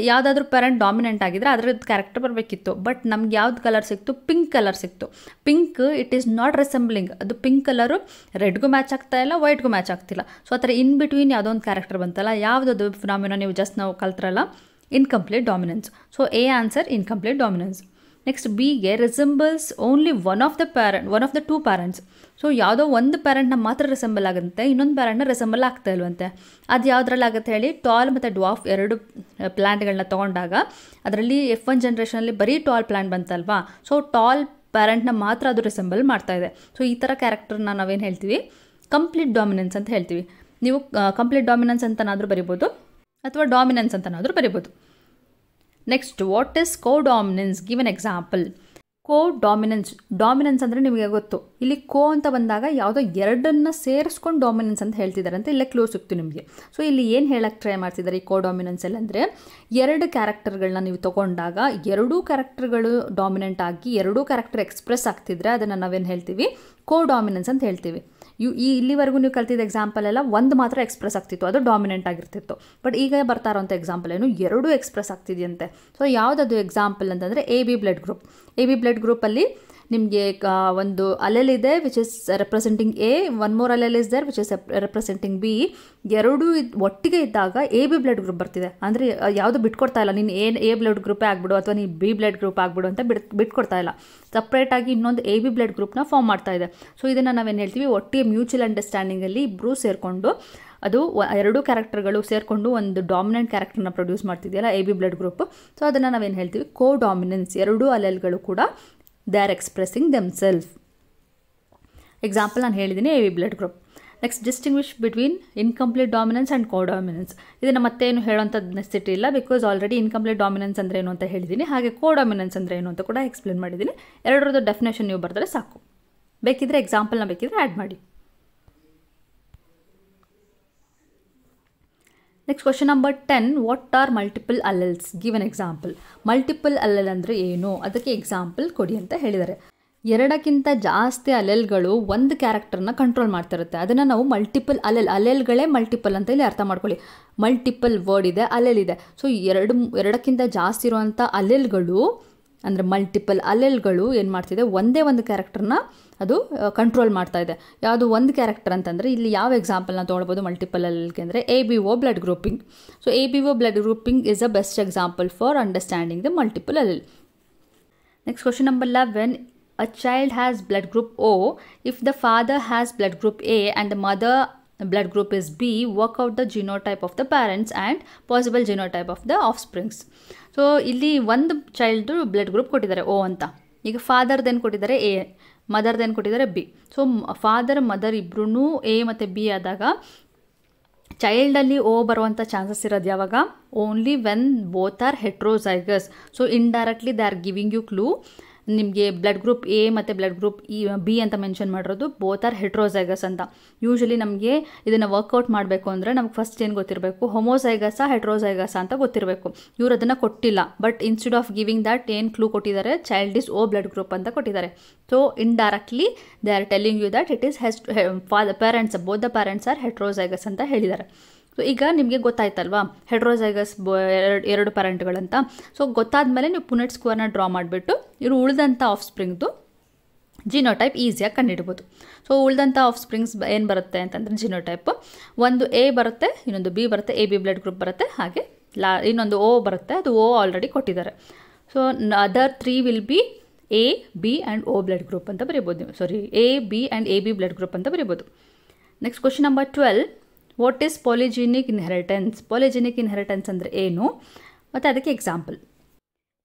ಯಾವುದಾದ್ರೂ ಪ್ಯಾರೆಂಟ್ ಡಾಮಿನೆಂಟ್ ಆಗಿದ್ರೆ ಅದರದ್ದು ಕ್ಯಾರೆಕ್ಟರ್ ಬರಬೇಕಿತ್ತು. ಬಟ್ ನಮ್ಗೆ ಯಾವ್ದು ಕಲರ್ ಸಿಕ್ತು, ಪಿಂಕ್ ಕಲರ್ ಸಿಕ್ತು. ಪಿಂಕ್ ಇಟ್ ಈಸ್ ನಾಟ್ ರೆಸೆಂಬ್ಲಿಂಗ್, ಅದು ಪಿಂಕ್ ಕಲರು ರೆಡ್ಗೂ ಮ್ಯಾಚ್ ಆಗ್ತಾ ಇಲ್ಲ, ವೈಟ್ಗೂ ಮ್ಯಾಚ್ ಆಗ್ತಿಲ್ಲ. ಸೊ ಆ ಥರ ಇನ್ ಬಿಟ್ವೀನ್ ಯಾವುದೋ ಒಂದು ಕ್ಯಾರೆಕ್ಟರ್ ಬಂತಲ್ಲ, ಯಾವುದದು ಫಿನಾಮಿನಾ ನೀವು ಜಸ್ಟ್ ನಾವು ಕಲ್ತ್ರಲ್ಲ, incomplete dominance. So a answer incomplete dominance. Next ಬಿಗೆ resembles only one of the two parents. So ಯಾವುದೋ ಒಂದು ಪ್ಯಾರೆಂಟ್ನ ಮಾತ್ರ ರಿಸೆಂಬಲ್ ಆಗುತ್ತೆ, ಇನ್ನೊಂದು ಪ್ಯಾರೆಂಟ್ನ ರಿಸೆಂಬಲ್ ಆಗ್ತಾ ಇಲ್ವಂತೆ. ಅದು ಯಾವುದ್ರಲ್ಲಿ ಆಗುತ್ತೆ ಹೇಳಿ, ಟಾಲ್ ಮತ್ತು ಡ್ವಾಫ್ ಎರಡು ಪ್ಲ್ಯಾಂಟ್ಗಳನ್ನ ತೊಗೊಂಡಾಗ ಅದರಲ್ಲಿ F1 ಜನ್ರೇಷನಲ್ಲಿ ಬರೀ ಟಾಲ್ ಪ್ಲ್ಯಾಂಟ್ ಬಂತಲ್ವಾ. ಸೊ ಟಾಲ್ ಪ್ಯಾರೆಂಟ್ನ ಮಾತ್ರ ಅದು ರಿಸೆಂಬಲ್ ಮಾಡ್ತಾ ಇದೆ. ಸೊ ಈ ಥರ ಕ್ಯಾರೆಕ್ಟರ್ನ ನಾವೇನು ಹೇಳ್ತೀವಿ, ಕಂಪ್ಲೀಟ್ ಡಾಮಿನೆನ್ಸ್ ಅಂತ ಹೇಳ್ತೀವಿ. ನೀವು ಕಂಪ್ಲೀಟ್ ಡಾಮಿನೆನ್ಸ್ ಅಂತನಾದರೂ ಬರಿಬೋದು ಅಥವಾ ಡಾಮಿನೆನ್ಸ್ ಅಂತನಾದರೂ ಬರಿಬೋದು. Next, what is codominance? Give an example. Dominance ಅಂದರೆ ನಿಮಗೆ ಗೊತ್ತು, ಇಲ್ಲಿ ಕೋ ಅಂತ ಬಂದಾಗ ಯಾವುದೋ ಎರಡನ್ನು ಸೇರಿಸ್ಕೊಂಡು ಡಾಮಿನೆನ್ಸ್ ಅಂತ ಹೇಳ್ತಿದ್ದಾರೆ ಅಂತ ಇಲ್ಲೇ ಕ್ಲೂ ಸಿಕ್ತು ನಿಮಗೆ. ಸೊ ಇಲ್ಲಿ ಏನು ಹೇಳಕ್ಕೆ ಟ್ರೈ ಮಾಡ್ತಿದ್ದಾರೆ ಈ ಕೋಡಾಮಿನೆನ್ಸಲ್ಲಿ ಅಂದರೆ, ಎರಡು ಕ್ಯಾರೆಕ್ಟರ್ಗಳನ್ನ ನೀವು ತೊಗೊಂಡಾಗ ಎರಡೂ ಕ್ಯಾರೆಕ್ಟರ್ಗಳು ಡಾಮಿನೆಂಟ್ ಆಗಿ ಎರಡೂ ಕ್ಯಾರೆಕ್ಟರ್ ಎಕ್ಸ್ಪ್ರೆಸ್ ಆಗ್ತಿದ್ರೆ ಅದನ್ನು ನಾವೇನು ಹೇಳ್ತೀವಿ, ಕೋಡಾಮಿನೆನ್ಸ್ ಅಂತ ಹೇಳ್ತೀವಿ. ಇಲ್ಲಿವರೆಗೂ ನೀವು ಕಲ್ತಿದ್ದ ಎಕ್ಸಾಂಪಲ್ ಎಲ್ಲ ಒಂದು ಮಾತ್ರ ಎಕ್ಸ್ಪ್ರೆಸ್ ಆಗ್ತಿತ್ತು, ಅದು ಡಾಮಿನೆಂಟ್ ಆಗಿರ್ತಿತ್ತು. ಬಟ್ ಈಗ ಬರ್ತಾ ಇರೋಂಥ ಎಕ್ಸಾಂಪಲ್ ಏನು, ಎರಡೂ ಎಕ್ಸ್ಪ್ರೆಸ್ ಆಗ್ತಿದೆಯಂತೆ. ಸೊ ಯಾವುದದು ಎಕ್ಸಾಂಪಲ್ ಅಂತಂದರೆ AB blood group. AB blood ಗ್ರೂಪಲ್ಲಿ ನಿಮಗೆ ಒಂದು ಅಲೆಲ್ ಇದೆ which is representing A, one more allele is there which is representing B. ಎರಡೂ ಒಟ್ಟಿಗೆ ಇದ್ದಾಗ AB ಬ್ಲಡ್ ಗ್ರೂಪ್ ಬರ್ತಿದೆ. ಅಂದರೆ ಯಾವುದು ಬಿಟ್ಕೊಡ್ತಾ ಇಲ್ಲ, ನೀನು A ಬ್ಲಡ್ ಗ್ರೂಪೇ ಆಗ್ಬಿಡು ಅಥವಾ ನೀನು B ಬ್ಲಡ್ ಗ್ರೂಪ್ ಆಗ್ಬಿಡು ಅಂತ ಬಿಟ್ಕೊಡ್ತಾ ಇಲ್ಲ. ಸಪ್ರೇಟಾಗಿ ಇನ್ನೊಂದು AB ಬ್ಲಡ್ ಗ್ರೂಪ್ನ ಫಾರ್ಮ್ ಮಾಡ್ತಾ ಇದೆ. ಸೊ ಇದನ್ನು ನಾವೇನು ಹೇಳ್ತೀವಿ, ಒಟ್ಟಿಗೆ ಮ್ಯೂಚುವಲ್ ಅಂಡರ್ಸ್ಟ್ಯಾಂಡಿಂಗಲ್ಲಿ ಇಬ್ಬರೂ ಸೇರಿಕೊಂಡು ಅದು ಎರಡೂ ಕ್ಯಾರೆಕ್ಟರ್ಗಳು ಸೇರಿಕೊಂಡು ಒಂದು ಡಾಮಿನೆಂಟ್ ಕ್ಯಾರೆಕ್ಟರ್ನ ಪ್ರೊಡ್ಯೂಸ್ ಮಾಡ್ತಿದೆಯಲ್ಲ AB ಬ್ಲಡ್ ಗ್ರೂಪ್. ಸೊ ಅದನ್ನು ನಾವೇನು ಹೇಳ್ತೀವಿ, ಕೋಡಾಮಿನೆನ್ಸ್. ಎರಡೂ ಅಲೆಲ್ಗಳು ಕೂಡ they are expressing themself. Example ನಾನು ಹೇಳಿದ್ದೀನಿ AB blood group. Next, distinguish between incomplete dominance and codominance. ಇದನ್ನು ಮತ್ತೇನು ಹೇಳೋಂಥದ್ದು ನೆಸಿಟಿ ಇಲ್ಲ, ಬಿಕಾಸ್ ಆಲ್ರೆಡಿ ಇನ್ಕಂಪ್ಲೀಟ್ ಡಾಮಿನೆನ್ಸ್ ಅಂದರೆ ಏನು ಅಂತ ಹೇಳಿದ್ದೀನಿ, ಹಾಗೆ ಕೋಡಾಮಿನೆನ್ಸ್ ಅಂದರೆ ಏನು ಅಂತ ಕೂಡ ಎಕ್ಸ್ಪ್ಲೇನ್ ಮಾಡಿದ್ದೀನಿ. ಎರಡರದ್ದು ಡೆಫಿನೇಷನ್ ನೀವು ಬರೆದ್ರೆ ಸಾಕು. ಬೇಕಿದ್ರೆ ಎಕ್ಸಾಂಪಲ್ನ ಬೇಕಿದ್ರೆ ಆ್ಯಡ್ ಮಾಡಿ. Next question number 10, what are multiple alleles? Give an example. Multiple allele ಅಂದರೆ ಏನು, ಅದಕ್ಕೆ ಎಕ್ಸಾಂಪಲ್ ಕೊಡಿ ಅಂತ ಹೇಳಿದ್ದಾರೆ. ಎರಡಕ್ಕಿಂತ ಜಾಸ್ತಿ ಅಲೆಲ್ಗಳು ಒಂದು ಕ್ಯಾರೆಕ್ಟರ್ನ ಕಂಟ್ರೋಲ್ ಮಾಡ್ತಿರುತ್ತೆ, ಅದನ್ನು ನಾವು ಮಲ್ಟಿಪಲ್ ಅಲೆಲ್ಗಳೇ ಮಲ್ಟಿಪಲ್ ಅಂತ ಇಲ್ಲಿ ಅರ್ಥ ಮಾಡ್ಕೊಳ್ಳಿ. ಮಲ್ಟಿಪಲ್ ವರ್ಡ್ ಇದೆ, ಅಲೆಲ್ ಇದೆ. ಸೊ ಎರಡಕ್ಕಿಂತ ಜಾಸ್ತಿ ಇರುವಂಥ ಅಲೆಲ್ಗಳು ಅಂದರೆ ಮಲ್ಟಿಪಲ್ ಅಲೆಲ್ಗಳು ಏನು ಮಾಡ್ತಿದೆ, ಒಂದೇ ಒಂದು ಕ್ಯಾರೆಕ್ಟರ್ನ ಅದು ಕಂಟ್ರೋಲ್ ಮಾಡ್ತಾ ಇದೆ. ಯಾವುದು ಒಂದು ಕ್ಯಾರೆಕ್ಟರ್ ಅಂತಂದರೆ ಇಲ್ಲಿ ಯಾವ ಎಕ್ಸಾಂಪಲ್ನ ತೊಗೊಳ್ಬೋದು ಮಲ್ಟಿಪಲ್ ಅಲೆಲ್ಗೆ ಅಂದರೆ ABO blood grouping. So ABO blood grouping is a best example for understanding the multiple allele. Next question number 11, a child has blood group O if the father has blood group A and the mother blood group is B. Work out the genotype of the parents and possible genotype of the offsprings. So ಇಲ್ಲಿ ಒಂದು child blood group ಕೊಟ್ಟಿದ್ದಾರೆ O ಅಂತ. ಈಗ ಫಾದರ್ದೇನು ಕೊಟ್ಟಿದ್ದಾರೆ A, ಮದರ್ದೇನು ಕೊಟ್ಟಿದ್ದಾರೆ B. So father mother ಇಬ್ಬರೂ A ಮತ್ತು B ಆದಾಗ ಚೈಲ್ಡಲ್ಲಿ O ಬರುವಂಥ ಚಾನ್ಸಸ್ ಇರೋದು ಯಾವಾಗ, only when both are heterozygous. So indirectly they are giving you clue. ನಿಮಗೆ ಬ್ಲಡ್ ಗ್ರೂಪ್ A ಮತ್ತು ಬ್ಲಡ್ ಗ್ರೂಪ್ B ಅಂತ ಮೆನ್ಷನ್ ಮಾಡಿರೋದು ಬೋತ್ ಆರ್ ಹೆಟ್ರೋಸೈಗಸ್ ಅಂತ. ಯೂಶಲಿ ನಮಗೆ ಇದನ್ನು ವರ್ಕೌಟ್ ಮಾಡಬೇಕು ಅಂದರೆ ನಮ್ಗೆ ಫಸ್ಟ್ ಏನು ಗೊತ್ತಿರಬೇಕು, ಹೋಮೋಸೈಗಸ ಹೆಟ್ರೋಸೈಗಸ ಅಂತ ಗೊತ್ತಿರಬೇಕು. ಇವರು ಅದನ್ನು ಕೊಟ್ಟಿಲ್ಲ, but instead of giving that ಏನು ಕ್ಲೂ ಕೊಟ್ಟಿದ್ದಾರೆ, child is O blood group ಅಂತ ಕೊಟ್ಟಿದ್ದಾರೆ. So indirectly they are telling you that it is parents, both the parents are heterozygous ಅಂತ ಹೇಳಿದ್ದಾರೆ. ಸೊ ಈಗ ನಿಮಗೆ ಗೊತ್ತಾಯ್ತಲ್ವಾ ಹೆಟ್ರೋಸೈಗಸ್ ಎರಡು ಪ್ಯಾರೆಂಟ್ಗಳಂತ. ಸೊ ಗೊತ್ತಾದ್ಮೇಲೆ ನೀವು ಪುನೆಟ್ ಸ್ಕ್ವೇರ್ನ ಡ್ರಾ ಮಾಡಿಬಿಟ್ಟು ಇವರು ಉಳಿದಂಥ ಆಫ್ ಸ್ಪ್ರಿಂಗ್ದು ಜಿನೋಟೈಪ್ ಈಸಿಯಾಗಿ ಕಂಡುಹಿಡ್ಬೋದು. ಸೊ ಉಳಿದಂಥ ಆಫ್ ಸ್ಪ್ರಿಂಗ್ಸ್ ಏನು ಬರುತ್ತೆ ಅಂತಂದರೆ ಜಿನೋಟೈಪ್ ಒಂದು A ಬರುತ್ತೆ, ಇನ್ನೊಂದು B ಬರುತ್ತೆ, AB ಬ್ಲಡ್ ಗ್ರೂಪ್ ಬರುತ್ತೆ, ಹಾಗೆ ಇನ್ನೊಂದು O ಬರುತ್ತೆ, ಅದು O ಆಲ್ರೆಡಿ ಕೊಟ್ಟಿದ್ದಾರೆ. So other 3 will be A, B and O blood group ಅಂತ ಬರೀಬೋದು ನೀವು. Sorry, A, B and AB blood group ಅಂತ ಬರೀಬೋದು. Next question number 12, what is polygenic inheritance? Polygenic inheritance ಅಂದರೆ ಏನು ಮತ್ತು ಅದಕ್ಕೆ ಎಕ್ಸಾಂಪಲ್.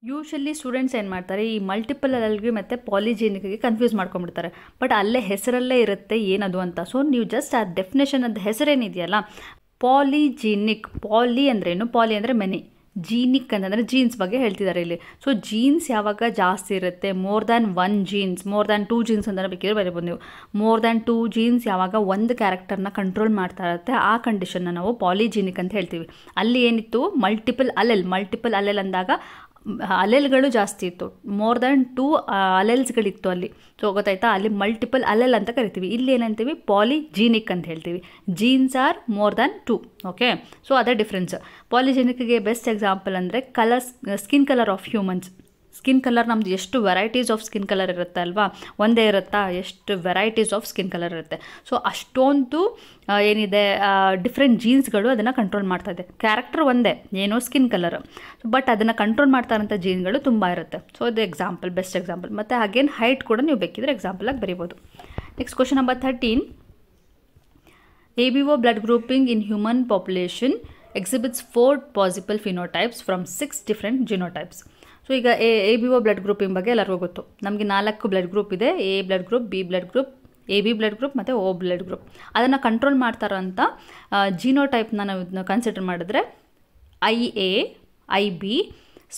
ಯೂಶಲಿ ಸ್ಟೂಡೆಂಟ್ಸ್ ಏನು ಮಾಡ್ತಾರೆ, ಈ ಮಲ್ಟಿಪಲ್ ಅಲೆಲ್ಗೆ ಮತ್ತು ಪಾಲಿಜಿನಿಕ್ಗೆ ಕನ್ಫ್ಯೂಸ್ ಮಾಡ್ಕೊಂಡ್ಬಿಡ್ತಾರೆ. ಬಟ್ ಅಲ್ಲೇ ಹೆಸರಲ್ಲೇ ಇರುತ್ತೆ ಏನದು ಅಂತ. ಸೊ ನೀವು ಜಸ್ಟ್ ಆ ಡೆಫಿನೇಷನ್ ಅದು ಹೆಸರೇನಿದೆಯಲ್ಲ, ಪಾಲಿಜಿನಿಕ್. ಪಾಲಿ ಅಂದ್ರೇನು, ಪಾಲಿ ಅಂದರೆ ಮೆನಿ, ಜೀನಿಕ್ ಅಂತಂದರೆ ಜೀನ್ಸ್ ಬಗ್ಗೆ ಹೇಳ್ತಿದ್ದಾರೆ ಇಲ್ಲಿ. ಸೊ ಜೀನ್ಸ್ ಯಾವಾಗ ಜಾಸ್ತಿ ಇರುತ್ತೆ, more than 1 jeans, more than 2 jeans ಅಂತ ಬೇಕಿದ್ರೆ ಬರೀಬೋದು ನೀವು. ಮೋರ್ ದ್ಯಾನ್ 2 ಜೀನ್ಸ್ ಯಾವಾಗ ಒಂದು ಕ್ಯಾರೆಕ್ಟರ್ನ ಕಂಟ್ರೋಲ್ ಮಾಡ್ತಾ ಇರುತ್ತೆ, ಆ ಕಂಡೀಷನ್ನ ನಾವು ಪಾಲಿಜಿನಿಕ್ ಅಂತ ಹೇಳ್ತೀವಿ. ಅಲ್ಲಿ ಏನಿತ್ತು, ಮಲ್ಟಿಪಲ್ ಅಲೆಲ್ ಅಂದಾಗ ಅಲೆಲ್ಗಳು ಜಾಸ್ತಿ ಇತ್ತು, ಮೋರ್ ದ್ಯಾನ್ 2 ಅಲೆಲ್ಸ್ಗಳಿತ್ತು ಅಲ್ಲಿ. ಸೊ ಗೊತ್ತಾಯ್ತಾ, ಅಲ್ಲಿ ಮಲ್ಟಿಪಲ್ ಅಲೆಲ್ ಅಂತ ಕರಿತೀವಿ. ಇಲ್ಲಿ ಏನಂತೀವಿ, ಪಾಲಿಜೀನಿಕ್ ಅಂತ ಹೇಳ್ತೀವಿ. Jeans R more than 2. Okay, so ಅದೇ ಡಿಫ್ರೆನ್ಸ್. ಪಾಲಿಜೆನಿಕ್ಗೆ ಬೆಸ್ಟ್ ಎಕ್ಸಾಂಪಲ್ ಅಂದರೆ skin colour of humans. Skin colour ನಮ್ಮದು ಎಷ್ಟು ವೆರೈಟೀಸ್ ಆಫ್ ಸ್ಕಿನ್ ಕಲರ್ ಇರುತ್ತೆ ಅಲ್ವಾ, ಒಂದೇ ಇರುತ್ತಾ, ಎಷ್ಟು ವೆರೈಟೀಸ್ ಆಫ್ ಸ್ಕಿನ್ ಕಲರ್ ಇರುತ್ತೆ. ಸೊ ಅಷ್ಟೊಂದು ಏನಿದೆ ಡಿಫ್ರೆಂಟ್ ಜೀನ್ಸ್ಗಳು ಅದನ್ನು ಕಂಟ್ರೋಲ್ ಮಾಡ್ತಾಯಿದೆ. ಕ್ಯಾರೆಕ್ಟರ್ ಒಂದೇ, ಏನೋ ಸ್ಕಿನ್ ಕಲರ್, ಬಟ್ ಅದನ್ನು ಕಂಟ್ರೋಲ್ ಮಾಡ್ತಾರಂಥ ಜೀನ್ಗಳು ತುಂಬ ಇರುತ್ತೆ. ಸೊ ಇದು ಎಕ್ಸಾಂಪಲ್, ಬೆಸ್ಟ್ ಎಕ್ಸಾಂಪಲ್. ಮತ್ತು ಅಗೇನ್ ಹೈಟ್ ಕೂಡ ನೀವು ಬೇಕಿದ್ರೆ ಎಕ್ಸಾಂಪಲಾಗಿ ಬರಿಬೋದು. Next question number 13. ABO blood grouping in human population exhibits 4 possible phenotypes from 6 different genotypes. So ಈಗ ABO ಬ್ಲಡ್ ಗ್ರೂಪಿಂಗ್ ಬಗ್ಗೆ ಎಲ್ಲರಿಗೂ ಗೊತ್ತು. ನಮಗೆ 4 ಬ್ಲಡ್ ಗ್ರೂಪ್ ಇದೆ. A blood group, B blood group, AB blood group ಮತ್ತು O ಬ್ಲಡ್ ಗ್ರೂಪ್. ಅದನ್ನು control ಮಾಡ್ತಾರಂಥ ಜಿನೋಟೈಪ್ನ ನಾವು ಇದನ್ನ ಕನ್ಸಿಡರ್ ಮಾಡಿದ್ರೆ IA, IB,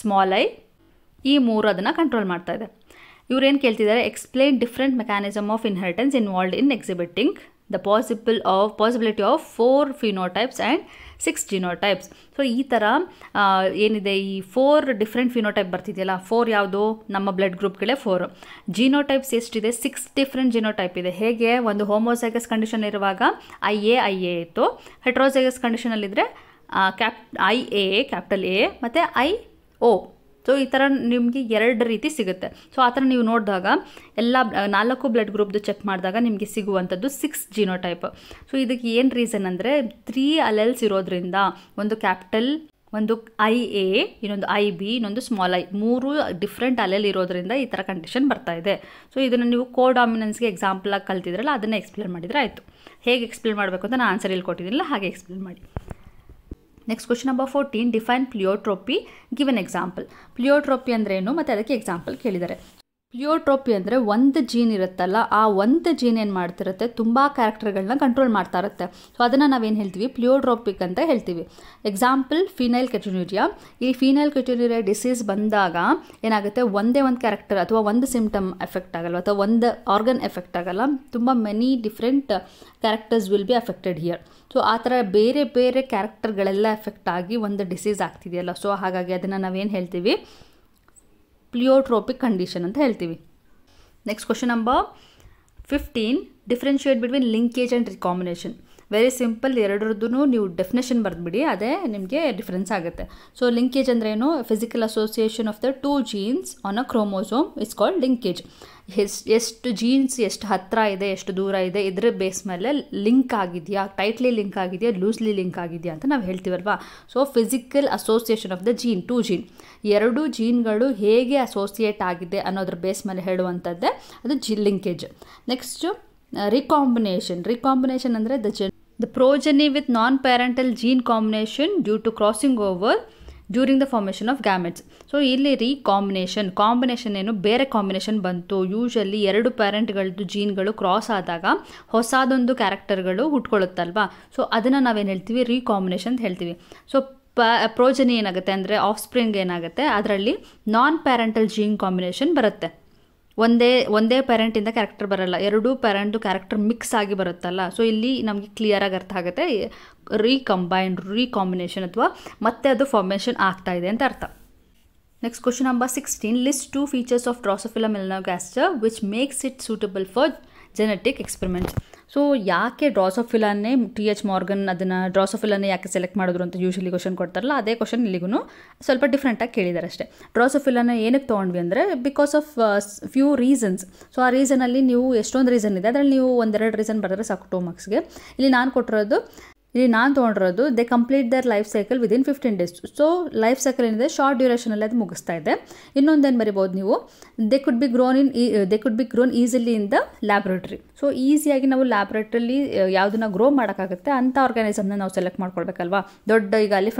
ಸ್ಮಾಲ್ i ಈ 3 ಅದನ್ನು ಕಂಟ್ರೋಲ್ ಮಾಡ್ತಾ ಇದೆ. ಇವ್ರೇನು ಕೇಳ್ತಿದ್ದಾರೆ, explain different mechanism of inheritance involved in exhibiting the possibility of 4 phenotypes and 6 genotypes. So ಈ ಥರ ಏನಿದೆ, ಈ 4 ಡಿಫ್ರೆಂಟ್ ಫಿನೋಟೈಪ್ ಬರ್ತಿದೆಯಲ್ಲ, 4 ಯಾವುದು ನಮ್ಮ ಬ್ಲಡ್ ಗ್ರೂಪ್ಗಳೇ 4. ಜಿನೋಟೈಪ್ಸ್ ಎಷ್ಟಿದೆ, 6 ಡಿಫ್ರೆಂಟ್ ಜಿನೋಟೈಪ್ ಇದೆ. ಹೇಗೆ, ಒಂದು ಹೋಮೋಸೈಗಸ್ ಕಂಡೀಷನ್ ಇರುವಾಗ IA ಇತ್ತು, ಹೆಟ್ರೋಸೈಗಸ್ ಕಂಡೀಷನಲ್ಲಿದ್ದರೆ IA ಕ್ಯಾಪಿಟಲ್ A ಮತ್ತು IO. ಸೊ ಈ ಥರ ನಿಮಗೆ 2 ರೀತಿ ಸಿಗುತ್ತೆ. ಸೊ ಆ ಥರ ನೀವು ನೋಡಿದಾಗ ಎಲ್ಲ 4 ಬ್ಲಡ್ ಗ್ರೂಪ್ದು ಚೆಕ್ ಮಾಡಿದಾಗ ನಿಮಗೆ ಸಿಗುವಂಥದ್ದು 6 ಜಿನೋಟೈಪ್. ಸೊ ಇದಕ್ಕೆ ಏನು ರೀಸನ್ ಅಂದರೆ 3 ಅಲೆಲ್ಸ್ ಇರೋದ್ರಿಂದ, ಒಂದು ಕ್ಯಾಪಿಟಲ್, ಒಂದು IA, ಇನ್ನೊಂದು IB, ಇನ್ನೊಂದು ಸ್ಮಾಲ್ i, 3 ಡಿಫ್ರೆಂಟ್ ಅಲೆಲ್ ಇರೋದ್ರಿಂದ ಈ ಥರ ಕಂಡೀಷನ್ ಬರ್ತಾ ಇದೆ. ಸೊ ಇದನ್ನು ನೀವು ಕೋಡಾಮಿನೆನ್ಸ್ಗೆ ಎಕ್ಸಾಂಪಲಾಗಿ ಕಲ್ತಿದ್ರಲ್ಲ, ಅದನ್ನೇ ಎಕ್ಸ್ಪ್ಲೇನ್ ಮಾಡಿದರೆ ಆಯಿತು. ಹೇಗೆ ಎಕ್ಸ್ಪ್ಲೇನ್ ಮಾಡಬೇಕು ಅಂತ ನಾನು ಆನ್ಸರ್ ಇಲ್ಲಿ ಕೊಟ್ಟಿದ್ದೀನಲ್ಲ, ಹಾಗೆ ಎಕ್ಸ್ಪ್ಲೇನ್ ಮಾಡಿ. Next question number 14. Define pleiotropy, give an example. Pleiotropy ಅಂದರೆ ಏನು ಮತ್ತು ಅದಕ್ಕೆ ಎಕ್ಸಾಂಪಲ್ ಕೇಳಿದ್ದಾರೆ. ಪ್ಲಿಯೋಟ್ರೋಪಿ ಅಂದರೆ ಒಂದು ಜೀನ್ ಇರುತ್ತಲ್ಲ, ಆ ಒಂದು ಜೀನ್ ಏನು ಮಾಡ್ತಿರುತ್ತೆ, ತುಂಬ ಕ್ಯಾರೆಕ್ಟರ್ಗಳನ್ನ ಕಂಟ್ರೋಲ್ ಮಾಡ್ತಾ ಇರುತ್ತೆ. ಸೊ ಅದನ್ನು ನಾವೇನು ಹೇಳ್ತೀವಿ, ಪ್ಲಿಯೋಟ್ರೋಪಿಕ್ ಅಂತ ಹೇಳ್ತೀವಿ. Example phenylketonuria. ಈ ಫೀನೈಲ್ ಕೆಟೋನ್ಯೂರಿಯಾ ಡಿಸೀಸ್ ಬಂದಾಗ ಏನಾಗುತ್ತೆ, ಒಂದೇ ಒಂದು ಕ್ಯಾರೆಕ್ಟರ್ ಅಥವಾ ಒಂದು ಸಿಂಪ್ಟಮ್ ಎಫೆಕ್ಟ್ ಆಗಲ್ಲ, ಅಥವಾ ಒಂದು ಆರ್ಗನ್ ಎಫೆಕ್ಟ್ ಆಗಲ್ಲ, ತುಂಬ many different characters will be affected here. So ಆ ಥರ ಬೇರೆ ಬೇರೆ ಕ್ಯಾರೆಕ್ಟರ್ಗಳೆಲ್ಲ ಎಫೆಕ್ಟ್ ಆಗಿ ಒಂದು ಡಿಸೀಸ್ ಆಗ್ತಿದೆಯಲ್ಲ, ಸೊ ಹಾಗಾಗಿ ಅದನ್ನು ನಾವೇನು ಹೇಳ್ತೀವಿ, ಪ್ಲಿಯೋಟ್ರೋಪಿಕ್ ಕಂಡೀಷನ್ ಅಂತ ಹೇಳ್ತೀವಿ. Next question number 15. Differentiate between linkage and recombination. Very simple, ಎರಡರದ್ದು ನೀವು ಡೆಫಿನೇಷನ್ ಬರೆದ್ಬಿಡಿ, ಅದೇ ನಿಮಗೆ ಡಿಫ್ರೆನ್ಸ್ ಆಗುತ್ತೆ. ಸೊ ಲಿಂಕೇಜ್ ಅಂದರೆ ಏನು, physical association of the 2 jeans on a chromosome is called linkage. ಎಷ್ಟು ಜೀನ್ಸ್ ಎಷ್ಟು ಹತ್ತಿರ ಇದೆ, ಎಷ್ಟು ದೂರ ಇದೆ, ಇದರ ಬೇಸ್ ಮೇಲೆ ಲಿಂಕ್ ಆಗಿದೆಯಾ, ಟೈಟ್ಲಿ ಲಿಂಕ್ ಆಗಿದೆಯಾ, ಲೂಸ್ಲಿ ಲಿಂಕ್ ಆಗಿದೆಯಾ ಅಂತ ನಾವು ಹೇಳ್ತೀವಲ್ವಾ. So physical association of the gene, 2 gene, 2 ಜೀನ್ಗಳು ಹೇಗೆ ಅಸೋಸಿಯೇಟ್ ಆಗಿದೆ ಅನ್ನೋದ್ರ ಬೇಸ್ ಮೇಲೆ ಹೇಳುವಂಥದ್ದೇ ಅದು ಲಿಂಕೇಜ್. ನೆಕ್ಸ್ಟು ರಿಕಾಂಬಿನೇಷನ್ ಅಂದರೆ the progeny with non-parental gene combination due to crossing over during the formation of gametes. So ಇಲ್ಲಿ ಕಾಂಬಿನೇಷನ್ ಏನು, ಬೇರೆ ಕಾಂಬಿನೇಷನ್ ಬಂತು. ಯೂಶಲಿ 2 ಪ್ಯಾರೆಂಟ್ಗಳದ್ದು ಜೀನ್ಗಳು ಕ್ರಾಸ್ ಆದಾಗ ಹೊಸದೊಂದು ಕ್ಯಾರೆಕ್ಟರ್ಗಳು ಹುಟ್ಕೊಳ್ಳುತ್ತಲ್ವಾ, ಸೊ ಅದನ್ನು ನಾವೇನು ಹೇಳ್ತೀವಿ, ರೀಕಾಂಬಿನೇಷನ್ ಅಂತ ಹೇಳ್ತೀವಿ. ಸೊ ಪ್ರೋಜನಿ ಏನಾಗುತ್ತೆ ಅಂದರೆ ಆಫ್ಸ್ಪ್ರಿಂಗ್ ಏನಾಗುತ್ತೆ, ಅದರಲ್ಲಿ ನಾನ್ ಪ್ಯಾರೆಂಟಲ್ ಜೀನ್ ಕಾಂಬಿನೇಷನ್ ಬರುತ್ತೆ. ಒಂದೇ ಪ್ಯಾರೆಂಟಿಂದ ಕ್ಯಾರೆಕ್ಟರ್ ಬರಲ್ಲ, 2 ಪ್ಯಾರೆಂಟು ಕ್ಯಾರೆಕ್ಟರ್ ಮಿಕ್ಸ್ ಆಗಿ ಬರುತ್ತಲ್ಲ. ಸೊ ಇಲ್ಲಿ ನಮಗೆ ಕ್ಲಿಯರಾಗಿ ಅರ್ಥ ಆಗುತ್ತೆ ರೀಕಾಂಬಿನೇಷನ್ ಅಥವಾ ಮತ್ತೆ ಅದು ಫಾರ್ಮೇಷನ್ ಆಗ್ತಾ ಇದೆ ಅಂತ ಅರ್ಥ. Next question number 16. List 2 features of drosophila melanogaster which makes it suitable for genetic experiments. So ಯಾಕೆ ಡ್ರಾಸೋಫಿಲಾನೇ, TH ಮಾರ್ಗನ್ ಅದನ್ನು ಡ್ರಾಸೋಫಿಲಾನೇ ಯಾಕೆ ಸೆಲೆಕ್ಟ್ ಮಾಡಿದ್ರು ಅಂತ ಯೂಶಲಿ ಕ್ವಶನ್ ಕೊಡ್ತಾರಲ್ಲ, ಅದೇ ಕ್ವಶನ್ ಇಲ್ಲಿಗೂ ಸ್ವಲ್ಪ ಡಿಫ್ರೆಂಟಾಗಿ ಕೇಳಿದ್ದಾರೆ ಅಷ್ಟೇ. ಡ್ರಾಸೋಫಿಲಾನ ಏನಕ್ಕೆ ತೊಗೊಂಡ್ವಿ ಅಂದರೆ because of few reasons. So ಆ ರೀಸನಲ್ಲಿ ನೀವು ಎಷ್ಟೊಂದು ರೀಸನ್ ಇದೆ, ಅದರಲ್ಲಿ ನೀವು 1-2 ರೀಸನ್ ಬರೆದ್ರೆ ಸಾಕು 2 ಮಾರ್ಕ್ಸ್ಗೆ. ಇಲ್ಲಿ ನಾನು ತೊಗೊಂಡಿರೋದು they complete their life cycle within 15 days. So life cycle ಏನಿದೆ ಶಾರ್ಟ್ ಡ್ಯೂರೇಷನಲ್ಲಿ ಅದು ಮುಗಿಸ್ತಾ ಇದೆ. ಇನ್ನೊಂದೇನು ಬರಿಬೋದು ನೀವು, they could be grown easily in the laboratory. So ಈಸಿಯಾಗಿ ನಾವು ಲ್ಯಾಬ್ರೇಟ್ರಿಲಿ ಯಾವುದನ್ನ ಗ್ರೋ ಮಾಡೋಕ್ಕಾಗುತ್ತೆ ಅಂಥ ಆರ್ಗ್ಯಾನಿಸಮ್ನ ನಾವು ಸೆಲೆಕ್ಟ್ ಮಾಡ್ಕೊಳ್ಬೇಕಲ್ವಾ. ದೊಡ್ಡ ಈಗ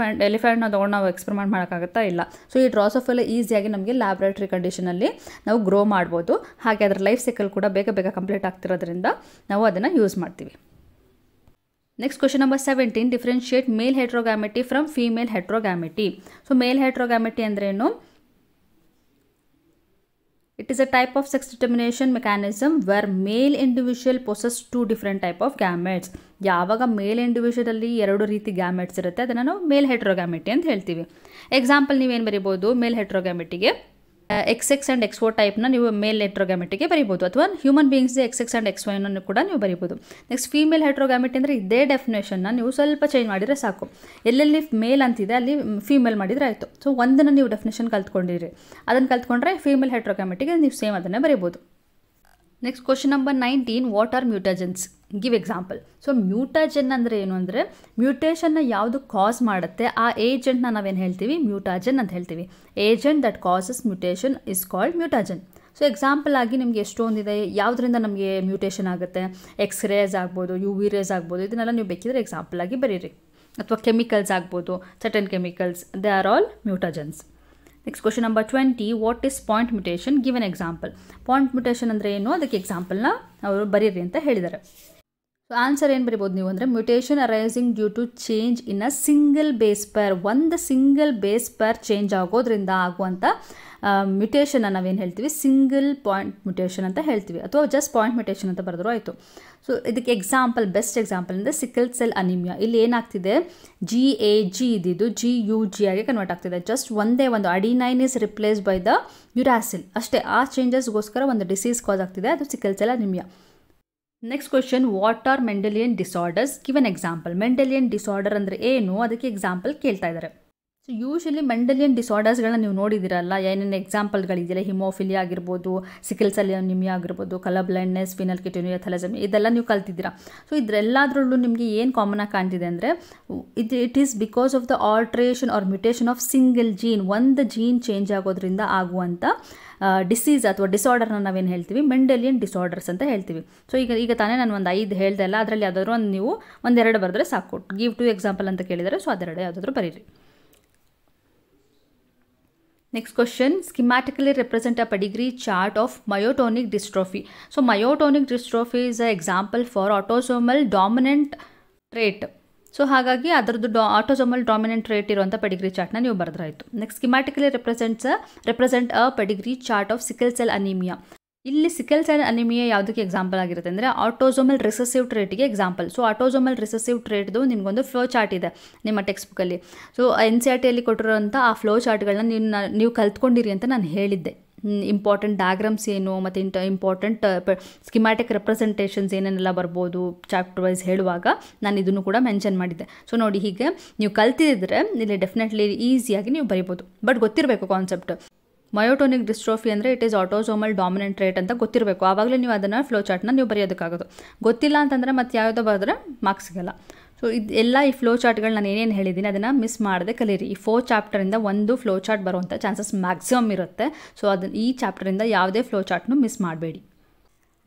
ಎಲಿಫೆಂಟ್ನ ತೊಗೊಂಡು ನಾವು ಎಕ್ಸ್ಪೆರಿಮೆಂಟ್ ಮಾಡೋಕ್ಕಾಗುತ್ತಾ, ಇಲ್ಲ. ಸೊ ಈ ಡ್ರಾಸೋಫಿಲಾ ಈಸಿಯಾಗಿ ನಮಗೆ ಲ್ಯಾಬ್ರೇಟ್ರಿ ಕಂಡೀಷನಲ್ಲಿ ನಾವು ಗ್ರೋ ಮಾಡ್ಬೋದು. ಹಾಗೆ ಅದರ ಲೈಫ್ ಸೈಕಲ್ ಕೂಡ ಬೇಗ ಕಂಪ್ಲೀಟ್ ಆಗ್ತಿರೋದ್ರಿಂದ ನಾವು ಅದನ್ನು ಯೂಸ್ ಮಾಡ್ತೀವಿ. Next question number 17. Differentiate male heterogamety from female heterogamety. So male heterogamety ಅಂದ್ರೇನು, it is a type of sex determination mechanism where male individual possess 2 different type of gametes. ಯಾವಾಗ male ಇಂಡಿವಿಜುವಲಲ್ಲಿ 2 ರೀತಿ gametes ಇರುತ್ತೆ ಅದನ್ನು ನಾವು ಮೇಲ್ ಹೆಟ್ರೋಗ್ಯಾಮೆಟಿ ಅಂತ ಹೇಳ್ತೀವಿ. Example ನೀವೇನು ಬರಿಬೋದು ಮೇಲ್ ಹೆಟ್ರೋಗ್ಯಾಮೆಟಿಗೆ, XX ಆ್ಯಂಡ್ XO ಟೈಪ್ನ ನೀವು ಮೇಲ್ ಹೆಟ್ರೋಗ್ಯಾಮೆಟಿಗೆ ಬರಿಬೋದು, ಅಥವಾ ಹ್ಯೂಮನ್ ಬೀಯಿಂಗ್ಸ್ XX ಆ್ಯಂಡ್ XYನನ್ನು ಕೂಡ ನೀವು ಬರಿಬೋದು. ನೆಕ್ಸ್ಟ್ ಫೀಮೇಲ್ ಹೆಟ್ರೋಗ್ಯಾಮೆಟಿ ಅಂದರೆ ಇದೇ ಡೆಫಿನೇಷನ್ನ ನೀವು ಸ್ವಲ್ಪ ಚೇಂಜ್ ಮಾಡಿದರೆ ಸಾಕು. ಎಲ್ಲೆಲ್ಲಿ ಮೇಲ್ ಅಂತಿದೆ ಅಲ್ಲಿ ಫೀಮೇಲ್ ಮಾಡಿದರೆ ಆಯಿತು. ಸೊ ಒಂದನ್ನು ನೀವು ಡೆಫಿನೇಷನ್ ಕಲ್ತ್ಕೊಂಡಿರಿ, ಅದನ್ನು ಕಲ್ತ್ಕೊಂಡ್ರೆ ಫೀಮೇಲ್ ಹೆಟ್ರೋಗ್ಯಾಮೆಟಿಗೆ ನೀವು ಸೇಮ್ ಅದನ್ನೇ ಬರಿಬೋದು. Next question number 19, what are mutagens? Give example. So mutagen ಅಂದರೆ ಏನು ಅಂದರೆ ಮ್ಯೂಟೇಷನ್ನ ಯಾವುದು ಕಾಸ್ ಮಾಡುತ್ತೆ ಆ ಏಜೆಂಟ್ನ ನಾವೇನು ಹೇಳ್ತೀವಿ, ಮ್ಯೂಟಾಜನ್ ಅಂತ ಹೇಳ್ತೀವಿ. Agent that causes mutation is called mutagen. So example ಆಗಿ ನಿಮಗೆ ಎಷ್ಟೊಂದಿದೆ, ಯಾವುದರಿಂದ ನಮಗೆ ಮ್ಯೂಟೇಷನ್ ಆಗುತ್ತೆ. ಎಕ್ಸ್ರೇಸ್ ಆಗ್ಬೋದು, UV ರೇಸ್ ಆಗ್ಬೋದು, ಇದನ್ನೆಲ್ಲ ನೀವು ಬೇಕಿದ್ರೆ ಎಕ್ಸಾಂಪಲ್ ಆಗಿ ಬರೀರಿ. ಅಥವಾ ಕೆಮಿಕಲ್ಸ್ ಆಗ್ಬೋದು, certain chemicals, they are all mutagens. Next question number 20, what is point mutation? Give an example. Point mutation ಅಂದರೆ ಏನು, ಅದಕ್ಕೆ ಎಕ್ಸಾಂಪಲ್ನ ಅವರು ಬರೀರಿ ಅಂತ ಹೇಳಿದ್ದಾರೆ. ಸೊ ಆನ್ಸರ್ ಏನು ಬರಿಬೋದು ನೀವು ಅಂದರೆ mutation arising due to change in a single base pair. ಒಂದು ಸಿಂಗಲ್ ಬೇಸ್ ಪೇರ್ ಚೇಂಜ್ ಆಗೋದ್ರಿಂದ ಆಗುವಂಥ ಮ್ಯೂಟೇಷನ್ನ ನಾವೇನು ಹೇಳ್ತೀವಿ, ಸಿಂಗಲ್ ಪಾಯಿಂಟ್ ಮ್ಯೂಟೇಷನ್ ಅಂತ ಹೇಳ್ತೀವಿ, ಅಥವಾ ಜಸ್ಟ್ ಪಾಯಿಂಟ್ ಮ್ಯೂಟೇಷನ್ ಅಂತ ಬರೆದ್ರು ಆಯಿತು. ಸೊ ಇದಕ್ಕೆ ಎಕ್ಸಾಂಪಲ್, ಬೆಸ್ಟ್ ಎಕ್ಸಾಂಪಲ್ ಅಂದರೆ ಸಿಕಲ್ ಸೆಲ್ ಅನಿಮಿಯಾ. ಇಲ್ಲಿ ಏನಾಗ್ತಿದೆ, GAG ಇದ್ದಿದ್ದು GUG ಆಗಿ ಕನ್ವರ್ಟ್ ಆಗ್ತಿದೆ. ಜಸ್ಟ್ ಒಂದೇ ಒಂದು adenine is replace by the uracil ಅಷ್ಟೇ. ಆ ಚೇಂಜಸ್ಗೋಸ್ಕರ ಒಂದು ಡಿಸೀಸ್ ಕಾಸ್ ಆಗ್ತಿದೆ, ಅದು sickle cell anaemia. Next question, what are Mendelian disorders? Give an example. Mendelian disorder ಅಂದರೆ ಏನು, ಅದಕ್ಕೆ ಎಕ್ಸಾಂಪಲ್ ಕೇಳ್ತಾ ಇದ್ದಾರೆ. ಸೊ ಯೂಶಲಿ ಮೆಂಡೆಲಿಯನ್ ಡಿಸಾರ್ಡರ್ಸ್ಗಳನ್ನ ನೀವು ನೋಡಿದಿರಲ್ಲ, ಏನೇನು ಎಕ್ಸಾಂಪಲ್ಗಳಿದೆಯಲ್ಲ, ಹಿಮೋಫಿಲಿಯಾ ಆಗಿರ್ಬೋದು, ಸಿಕಲ್ ಸೆಲ್ ಅನಿಮಿಯಾ ಆಗಿರ್ಬೋದು, ಕಲರ್ ಬ್ಲೈಂಡ್ನೆಸ್, ಫಿನಲ್ಕೆಟೋನಿಯಾ, ಥಾಲಸೆಮಿಯಾ, ಇದೆಲ್ಲ ನೀವು ಕಲ್ತಿದ್ದೀರಾ. ಸೊ ಇದರೆಲ್ಲದರಲ್ಲೂ ನಿಮಗೆ ಏನು ಕಾಮನ್ ಆಗಿ ಕಾಣ್ತಿದೆ ಅಂದರೆ it is because of the alteration or mutation of single gene. ಒಂದು ಜೀನ್ ಚೇಂಜ್ ಆಗೋದ್ರಿಂದ ಆಗುವಂಥ ಡಿಸೀಸ್ ಅಥವಾ ಡಿಸಾರ್ಡರ್ನ ನಾವೇನು ಹೇಳ್ತೀವಿ, ಮೆಂಡೆಲಿಯನ್ ಡಿಸಾರ್ಡರ್ಸ್ ಅಂತ ಹೇಳ್ತೀವಿ. ಸೊ ಈಗ ತಾನೇ ನಾನು ಒಂದು 5 ಹೇಳ್ದೆ ಅಲ್ಲ, ಅದರಲ್ಲಿ ಯಾವುದಾದ್ರೂ ಒಂದು ನೀವು ಒಂದೆರಡು ಬರೆದ್ರೆ ಸಾಕು. ಗಿವ್ 2 ಎಕ್ಸಾಂಪಲ್ ಅಂತ ಕೇಳಿದರೆ, ಸೊ ಅದೆರಡು ಯಾವುದಾದ್ರೂ ಬರೀರಿ. Next question, schematically represent a pedigree chart of myotonic dystrophy. So myotonic dystrophy is a example for autosomal dominant trait. So ಹಾಗಾಗಿ ಅದರದ್ದು ಆಟೋಸೋಮಲ್ ಡಾಮಿನೆಂಟ್ ರೇಟ್ ಇರುವಂಥ ಪೆಡಿಗ್ರಿ ಚಾರ್ಟ್ನ ನೀವು ಬರೆದ್ರಾಯಿತು. Next schematically represent a pedigree chart of sickle cell anaemia. ಇಲ್ಲಿ sickle cell anaemia ಯಾವುದಕ್ಕೆ example ಆಗಿರುತ್ತೆ ಅಂದರೆ ಆಟೋಸೋಮಲ್ ರಿಸೆಸಿವ್ ಟ್ರೇಟ್ಗೆ ಎಕ್ಸಾಂಪಲ್. ಸೊ ಆಟೋಸೋಮಲ್ ರಿಸೆಸಿವ್ ಟ್ರೇಟ್ದು ನಿಮಗೊಂದು ಫ್ಲೋ ಚಾರ್ಟ್ ಇದೆ ನಿಮ್ಮ ಟೆಕ್ಸ್ಟ್ ಬುಕ್ಕಲ್ಲಿ. ಸೊ NCERTಯಲ್ಲಿ ಕೊಟ್ಟಿರೋಂಥ ಆ ಫ್ಲೋ ಚಾರ್ಟ್ಗಳನ್ನ ನೀವು ಕಲ್ತ್ಕೊಂಡಿರಿ ಅಂತ ನಾನು ಹೇಳಿದ್ದೆ. ಇಂಪಾರ್ಟೆಂಟ್ ಡಯಾಗ್ರಾಮ್ಸ್ ಏನು ಮತ್ತು ಇಂಪಾರ್ಟೆಂಟ್ ಸ್ಕಿಮ್ಯಾಟಿಕ್ ರೆಪ್ರೆಸೆಂಟೇಷನ್ಸ್ ಏನೇನೆಲ್ಲ ಬರ್ಬೋದು ಚಾಪ್ಟರ್ ವೈಸ್ ಹೇಳುವಾಗ ನಾನು ಇದನ್ನು ಕೂಡ ಮೆನ್ಷನ್ ಮಾಡಿದ್ದೆ. ಸೊ ನೋಡಿ, ಹೀಗೆ ನೀವು ಕಲ್ತಿದ್ರೆ ಇಲ್ಲಿ ಡೆಫಿನೆಟ್ಲಿ ಈಸಿಯಾಗಿ ನೀವು ಬರಿಬೋದು. ಬಟ್ ಗೊತ್ತಿರಬೇಕು ಕಾನ್ಸೆಪ್ಟ್. ಮಯೋಟೋನಿಕ್ ಡಿಸ್ಟ್ರೋಫಿ ಅಂದರೆ it is autosomal dominant rate ಅಂತ ಗೊತ್ತಿರಬೇಕು. ಆವಾಗಲೇ ನೀವು ಅದನ್ನು ಫ್ಲೋ ಚಾರ್ಟ್ನ ನೀವು ಬರೆಯೋದಕ್ಕಾಗೋದು. ಗೊತ್ತಿಲ್ಲ ಅಂತಂದರೆ ಮತ್ತೆ ಯಾವುದೋ ಬರೆದ್ರೆ ಮಾರ್ಕ್ಸ್ ಸಿಗಲ್ಲ. ಸೊ ಇದೆಲ್ಲ ಈ ಫ್ಲೋ ಚಾರ್ಟ್ಗಳು ನಾನು ಏನೇನು ಹೇಳಿದ್ದೀನಿ ಅದನ್ನು ಮಿಸ್ ಮಾಡದೆ ಕಲೀರಿ. ಈ 4 ಚಾಪ್ಟರಿಂದ ಒಂದು ಫ್ಲೋ ಚಾರ್ಟ್ ಬರುವಂಥ ಚಾನ್ಸಸ್ ಮ್ಯಾಕ್ಸಿಮಮ್ ಇರುತ್ತೆ. ಸೊ ಈ ಚಾಪ್ಟರಿಂದ ಯಾವುದೇ ಫ್ಲೋ ಚಾರ್ಟ್ನು ಮಿಸ್ ಮಾಡಬೇಡಿ.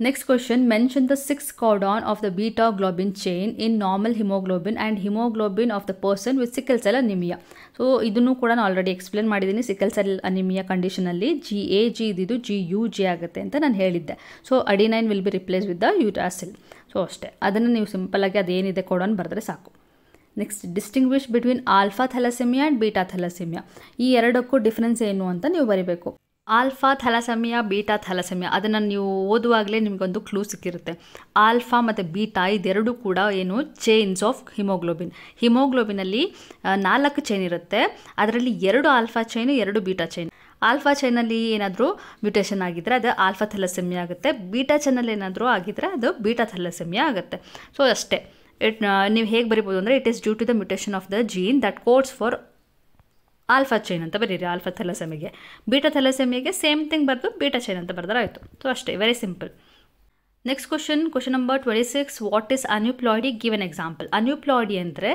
Next question, mention the 6 codon of the beta globin chain in normal haemoglobin and haemoglobin of the person with sickle cell anaemia. So ಇದನ್ನು ಕೂಡ ನಾನು ಆಲ್ರೆಡಿ ಎಕ್ಸ್ಪ್ಲೇನ್ ಮಾಡಿದ್ದೀನಿ. Sickle cell anaemia ಕಂಡೀಷನಲ್ಲಿ GAG ಇದ್ದಿದ್ದು GUG ಆಗುತ್ತೆ ಅಂತ ನಾನು ಹೇಳಿದ್ದೆ. So adenine will be replace with the uracil. So ಅಷ್ಟೇ, ಅದನ್ನು ನೀವು ಸಿಂಪಲ್ಲಾಗಿ ಅದೇನಿದೆ ಕೋಡಾನ್ ಬರೆದ್ರೆ ಸಾಕು. Next, distinguish between alpha thalassaemia and beta thalassaemia. ಈ ಎರಡಕ್ಕೂ ಡಿಫ್ರೆನ್ಸ್ ಏನು ಅಂತ ನೀವು ಬರೀಬೇಕು. ಆಲ್ಫಾ ಥ್ಯಾಲಸೆಮಿಯಾ, ಬೀಟಾ ಥ್ಯಾಲಸೆಮಿಯಾ, ಅದನ್ನು ನೀವು ಓದುವಾಗಲೇ ನಿಮಗೊಂದು ಕ್ಲೂ ಸಿಕ್ಕಿರುತ್ತೆ. ಆಲ್ಫಾ ಮತ್ತು ಬೀಟಾ ಇದೆರಡೂ ಕೂಡ ಏನು, ಚೈನ್ಸ್ ಆಫ್ ಹಿಮೋಗ್ಲೋಬಿನ್. ಹಿಮೋಗ್ಲೋಬಿನಲ್ಲಿ 4 ಚೈನ್ ಇರುತ್ತೆ. ಅದರಲ್ಲಿ 2 alpha chain, 2 beta chain. Alpha ಚೈನಲ್ಲಿ ಏನಾದರೂ ಮ್ಯೂಟೇಷನ್ ಆಗಿದ್ದರೆ ಅದು ಆಲ್ಫಾ ಥ್ಯಾಲಸೆಮಿಯಾ ಆಗುತ್ತೆ. ಬೀಟಾ ಚೈನಲ್ಲಿ ಏನಾದರೂ ಆಗಿದ್ದರೆ ಅದು ಬೀಟಾ ಥ್ಯಾಲಸೆಮಿಯಾ ಆಗುತ್ತೆ. ಸೊ ಅಷ್ಟೇ. ನೀವು ಹೇಗೆ ಬರಿಬೋದು ಅಂದರೆ it is due to the mutation of the gene that codes for alpha chain ಅಂತ ಬರೀರಿ ಆಲ್ಫಾ ಥ್ಯಾಲಸೆಮಿಗೆ. ಬೀಟಾ ಥ್ಯಾಲಸೆಮಿಗೆ ಸೇಮ್ ಥಿಂಗ್ ಬರೆದು ಬೀಟಾ ಚೈನ್ ಅಂತ ಬರೆದ್ರೆ ಆಯಿತು. ಸೊ ಅಷ್ಟೇ, very simple. Next question number 26, what is aneuploidy? Give an example. Aneuploidy ಅಂದರೆ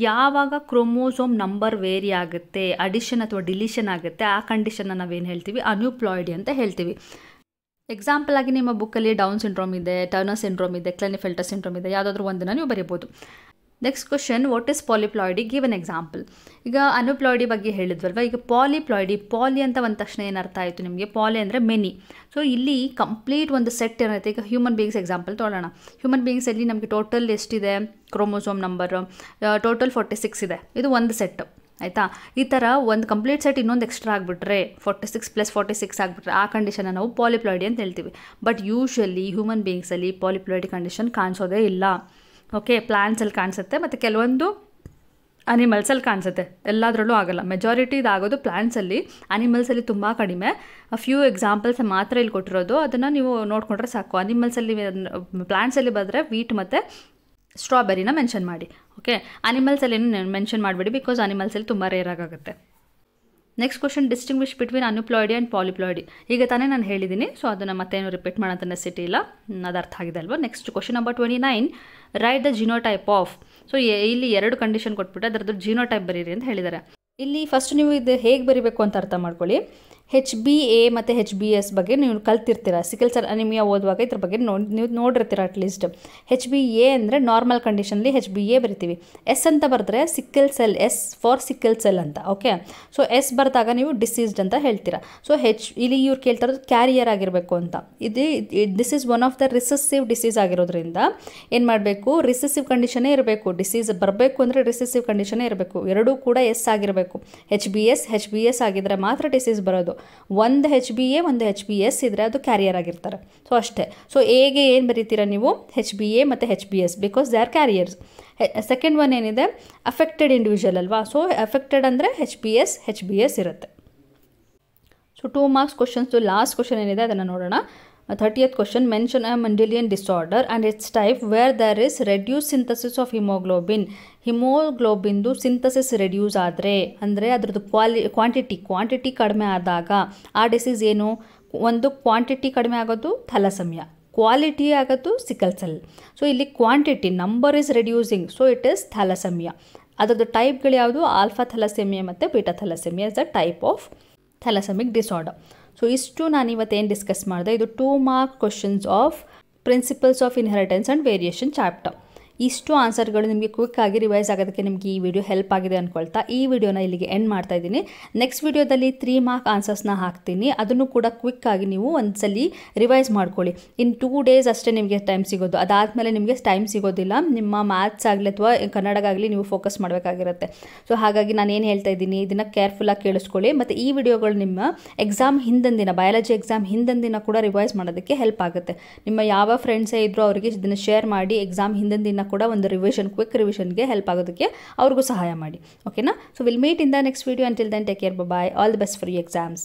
ಯಾವಾಗ ಕ್ರೋಮೋಸೋಮ್ ನಂಬರ್ ವೇರಿ ಆಗುತ್ತೆ, ಅಡಿಷನ್ ಅಥವಾ ಡಿಲೀಷನ್ ಆಗುತ್ತೆ, ಆ ಕಂಡೀಷನ್ನ ನಾವೇನು ಹೇಳ್ತೀವಿ, ಅನ್ಯೂಪ್ಲಾಯ್ಡಿ ಅಂತ ಹೇಳ್ತೀವಿ. ಎಕ್ಸಾಂಪಲ್ ಆಗಿ ನಿಮ್ಮ ಬುಕ್ಕಲ್ಲಿ ಡೌನ್ ಸಿಂಡ್ರೋಮ್ ಇದೆ, ಟರ್ನರ್ ಸಿಂಡ್ರೋಮ್ ಇದೆ, ಕ್ಲೆನೆಫೆಲ್ಟರ್ ಸಿಂಡ್ರೋಮ್ ಇದೆ, ಯಾವುದಾದ್ರೂ ಒಂದನ್ನು ನೀವು ಬರೀಬೋದು. Next question, what is polyploidy? Give an example. ಈಗ ಅನ್ಯೂಪ್ಲಾಯ್ಡಿ ಬಗ್ಗೆ ಹೇಳಿದ್ವಲ್ವ, ಈಗ ಪಾಲಿಪ್ಲಾಯ್ಡಿ, ಪಾಲಿ ಅಂತ ಒಂದು ತಕ್ಷಣ ಏನು ಅರ್ಥ ಆಯಿತು ನಿಮಗೆ? ಪಾಲಿ ಅಂದರೆ ಮೆನಿ. ಸೊ ಇಲ್ಲಿ ಕಂಪ್ಲೀಟ್ ಒಂದು ಸೆಟ್ ಇರುತ್ತೆ. ಈಗ ಹ್ಯೂಮನ್ ಬೀಯಿಂಗ್ಸ್ ಎಕ್ಸಾಂಪಲ್ ತೊಗೊಳ್ಳೋಣ. ಹ್ಯೂಮನ್ ಬೀಯಿಂಗ್ಸಲ್ಲಿ ನಮಗೆ ಟೋಟಲ್ ಎಷ್ಟಿದೆ ಕ್ರೋಮೋಸೋಮ್ ನಂಬರ್? ಟೋಟಲ್ 46 ಇದೆ. ಇದು ಒಂದು ಸೆಟ್ ಆಯಿತಾ. ಈ ಥರ ಒಂದು ಕಂಪ್ಲೀಟ್ ಸೆಟ್ ಇನ್ನೊಂದು ಎಕ್ಸ್ಟ್ರಾ ಆಗಿಬಿಟ್ರೆ 46 + 46 ಆಗಿಬಿಟ್ರೆ ಆ ಕಂಡೀಷನ್ನ ನಾವು ಪಾಲಿಪ್ಲಾಯ್ಡಿ ಅಂತ ಹೇಳ್ತೀವಿ. ಬಟ್ ಯೂಶ್ವಲಿ ಹ್ಯೂಮನ್ ಬೀಯಿಂಗ್ಸಲ್ಲಿ ಪಾಲಿಪ್ಲಾಯ್ಡಿ ಕಂಡೀಷನ್ ಕಾಣಿಸೋದೇ ಇಲ್ಲ. ಓಕೆ, ಪ್ಲಾಂಟ್ಸಲ್ಲಿ ಕಾಣಿಸುತ್ತೆ ಮತ್ತು ಕೆಲವೊಂದು ಅನಿಮಲ್ಸಲ್ಲಿ ಕಾಣಿಸುತ್ತೆ, ಎಲ್ಲದರಲ್ಲೂ ಆಗಲ್ಲ. ಮೆಜಾರಿಟಿ ಇದಾಗೋದು ಪ್ಲ್ಯಾಂಟ್ಸಲ್ಲಿ, ಅನಿಮಲ್ಸಲ್ಲಿ ತುಂಬ ಕಡಿಮೆ. ಫ್ಯೂ ಎಕ್ಸಾಂಪಲ್ಸ್ ಮಾತ್ರ ಇಲ್ಲಿ ಕೊಟ್ಟಿರೋದು, ಅದನ್ನು ನೀವು ನೋಡಿಕೊಂಡ್ರೆ ಸಾಕು. ಅನಿಮಲ್ಸಲ್ಲಿ ಪ್ಲ್ಯಾಂಟ್ಸಲ್ಲಿ ಬಂದರೆ ವೀಟ್ ಮತ್ತು ಸ್ಟ್ರಾಬೆರಿನ ಮೆನ್ಷನ್ ಮಾಡಿ. ಓಕೆ, ಅನಿಮಲ್ಸಲ್ಲಿ ಮೆನ್ಷನ್ ಮಾಡಬೇಡಿ, ಬಿಕಾಸ್ ಅನಿಮಲ್ಸಲ್ಲಿ ತುಂಬ ರೇರ್ ಆಗುತ್ತೆ. Next question, distinguish between aneuploidy and polyploidy. ಈಗ ತಾನೇ ನಾನು ಹೇಳಿದ್ದೀನಿ, ಸೊ ಅದನ್ನು ಮತ್ತೇನು ರಿಪೀಟ್ ಮಾಡೋಂಥ ನೆಸಿಟಿ ಇಲ್ಲ, ಅದು ಅರ್ಥ ಆಗಿದೆ ಅಲ್ವಾ. Next question number 29, right the genotype of. So ಇಲ್ಲಿ 2 ಕಂಡೀಷನ್ ಕೊಟ್ಬಿಟ್ಟು ಅದರದ್ದು ಜಿನೋಟೈಪ್ ಬರೀರಿ ಅಂತ ಹೇಳಿದ್ದಾರೆ. ಇಲ್ಲಿ ಫಸ್ಟ್ ನೀವು ಇದು ಹೇಗೆ ಬರೀಬೇಕು ಅಂತ ಅರ್ಥ ಮಾಡ್ಕೊಳ್ಳಿ. HbA ಮತ್ತು HbS ಬಗ್ಗೆ ನೀವು ಕಲ್ತಿರ್ತೀರ, ಸಿಕಲ್ ಸೆಲ್ ಅನಿಮಿಯಾ ಓದುವಾಗ ಇದ್ರ ಬಗ್ಗೆ ನೀವು ನೋಡಿರ್ತೀರ ಅಟ್ಲೀಸ್ಟ್. HbA ಅಂದರೆ ನಾರ್ಮಲ್ ಕಂಡೀಷನಲ್ಲಿ HbA ಬರಿತೀವಿ. ಎಸ್ ಅಂತ ಬರೆದ್ರೆ sickle cell, S for sickle cell ಅಂತ. ಓಕೆ, ಸೊ ಎಸ್ ಬರೆದಾಗ ನೀವು ಡಿಸೀಸ್ಡ್ ಅಂತ ಹೇಳ್ತೀರಾ. ಸೊ ಇಲ್ಲಿ ಇವ್ರು ಕೇಳ್ತಾ ಇರೋದು ಕ್ಯಾರಿಯರ್ ಆಗಿರಬೇಕು ಅಂತ. This is one of the recessive disease ಆಗಿರೋದ್ರಿಂದ ಏನು ಮಾಡಬೇಕು, ರಿಸೆಸಿವ್ ಕಂಡೀಷನೇ ಇರಬೇಕು. ಡಿಸೀಸ್ ಬರಬೇಕು ಅಂದರೆ ರಿಸೆಸಿವ್ ಕಂಡೀಷನೇ ಇರಬೇಕು. ಎರಡೂ ಕೂಡ ಎಸ್ ಆಗಿರಬೇಕು. HbS ಆಗಿದ್ರೆ ಮಾತ್ರ ಡಿಸೀಸ್ ಬರೋದು. ಒಂದು HbA ಒಂದು HbS ಇದ್ದರೆ ಅದು ಕ್ಯಾರಿಯರ್ ಆಗಿರ್ತಾರೆ. ಸೊ ಅಷ್ಟೇ. ಸೊ ಎಗೆ ಏನು ಬರೀತೀರಾ ನೀವು, HbA ಮತ್ತು HbS, because they are carriers. Second one ಏನಿದೆ, ಅಫೆಕ್ಟೆಡ್ ಇಂಡಿವಿಜುವಲ್ ಅಲ್ವಾ. ಸೊ ಅಫೆಕ್ಟೆಡ್ ಅಂದರೆ HbS ಇರುತ್ತೆ. So 2 marks questions. Last question ಏನಿದೆ ಅದನ್ನು ನೋಡೋಣ. 30th question, mention a Mendelian disorder and its type where there is reduced synthesis of hemoglobin. ಹಿಮೋಗ್ಲೋಬಿನ್ದು synthesis reduce ಆದರೆ, ಅಂದರೆ ಅದರದ್ದು ಕ್ವಾಂಟಿಟಿ ಕಡಿಮೆ ಆದಾಗ ಆ ಡಿಸೀಸ್ ಏನು, ಒಂದು ಕ್ವಾಂಟಿಟಿ ಕಡಿಮೆ ಆಗೋದು ಥಲಸೆಮಿಯಾ, ಕ್ವಾಲಿಟಿ ಆಗೋದು ಸಿಕಲ್ ಸೆಲ್. ಸೊ ಇಲ್ಲಿ quantity number is reducing, so it is thalassaemia. ಅದರದ್ದು ಟೈಪ್ಗಳು ಯಾವುದು, ಆಲ್ಫಾ ಥಲಸೆಮಿಯಾ ಮತ್ತು beta thalassaemia is the type of thalassaemic disorder. So ಇಷ್ಟು ನಾನು ಇವತ್ತೇನು ಡಿಸ್ಕಸ್ ಮಾಡಿದೆ, ಇದು 2 mark questions of principles of inheritance and variation chapter. ಇಷ್ಟು ಆನ್ಸರ್ಗಳು ನಿಮಗೆ ಕ್ವಿಕ್ಕಾಗಿ ರಿವೈಸ್ ಆಗೋದಕ್ಕೆ ನಿಮಗೆ ಈ ವಿಡಿಯೋ ಹೆಲ್ಪ್ ಆಗಿದೆ ಅಂದ್ಕೊಳ್ತಾ ಈ ವಿಡಿಯೋನ ಇಲ್ಲಿಗೆ ಎಂಡ್ ಮಾಡ್ತಾ ಇದ್ದೀನಿ. ನೆಕ್ಸ್ಟ್ ವಿಡಿಯೋದಲ್ಲಿ 3 ಮಾರ್ಕ್ ಆನ್ಸರ್ಸ್ನ ಹಾಕ್ತೀನಿ, ಅದನ್ನು ಕೂಡ ಕ್ವಿಕ್ಕಾಗಿ ನೀವು ಒಂದ್ಸಲಿ ರಿವೈಸ್ ಮಾಡ್ಕೊಳ್ಳಿ. ಇನ್ 2 ಡೇಸ್ ಅಷ್ಟೇ ನಿಮಗೆ ಟೈಮ್ ಸಿಗೋದು, ಅದಾದಮೇಲೆ ನಿಮಗೆ ಟೈಮ್ ಸಿಗೋದಿಲ್ಲ. ನಿಮ್ಮ ಮ್ಯಾಥ್ಸ್ ಆಗಲಿ ಅಥವಾ ಕನ್ನಡಗಾಗಲಿ ನೀವು ಫೋಕಸ್ ಮಾಡಬೇಕಾಗಿರುತ್ತೆ. ಸೊ ಹಾಗಾಗಿ ನಾನು ಏನು ಹೇಳ್ತಾ ಇದ್ದೀನಿ ಇದನ್ನು ಕೇರ್ಫುಲ್ಲಾಗಿ ಕೇಳಿಸ್ಕೊಳ್ಳಿ. ಮತ್ತು ಈ ವಿಡಿಯೋಗಳು ನಿಮ್ಮ ಎಕ್ಸಾಮ್ ಹಿಂದಿನ ದಿನ, ಬಯಾಲಜಿ ಎಕ್ಸಾಮ್ ಹಿಂದಿನ ದಿನ ಕೂಡ ರಿವೈಸ್ ಮಾಡೋದಕ್ಕೆ ಹೆಲ್ಪ್ ಆಗುತ್ತೆ. ನಿಮ್ಮ ಯಾವ ಫ್ರೆಂಡ್ಸೇ ಇದ್ದರೂ ಅವರಿಗೆ ಇದನ್ನು ಶೇರ್ ಮಾಡಿ, ಎಕ್ಸಾಮ್ ಹಿಂದಿನ ದಿನ ಕೂಡ ಒಂದು ಕ್ವಿಕ್ ರಿವಿಷನ್ಗೆ ಹೆಲ್ಪ್ ಆಗೋದಕ್ಕೆ ಅವ್ರಿಗೂ ಸಹಾಯ ಮಾಡಿ. ಓಕೆನಾ? So will meet in the next video. Until then take care, bye. All the best for you exams.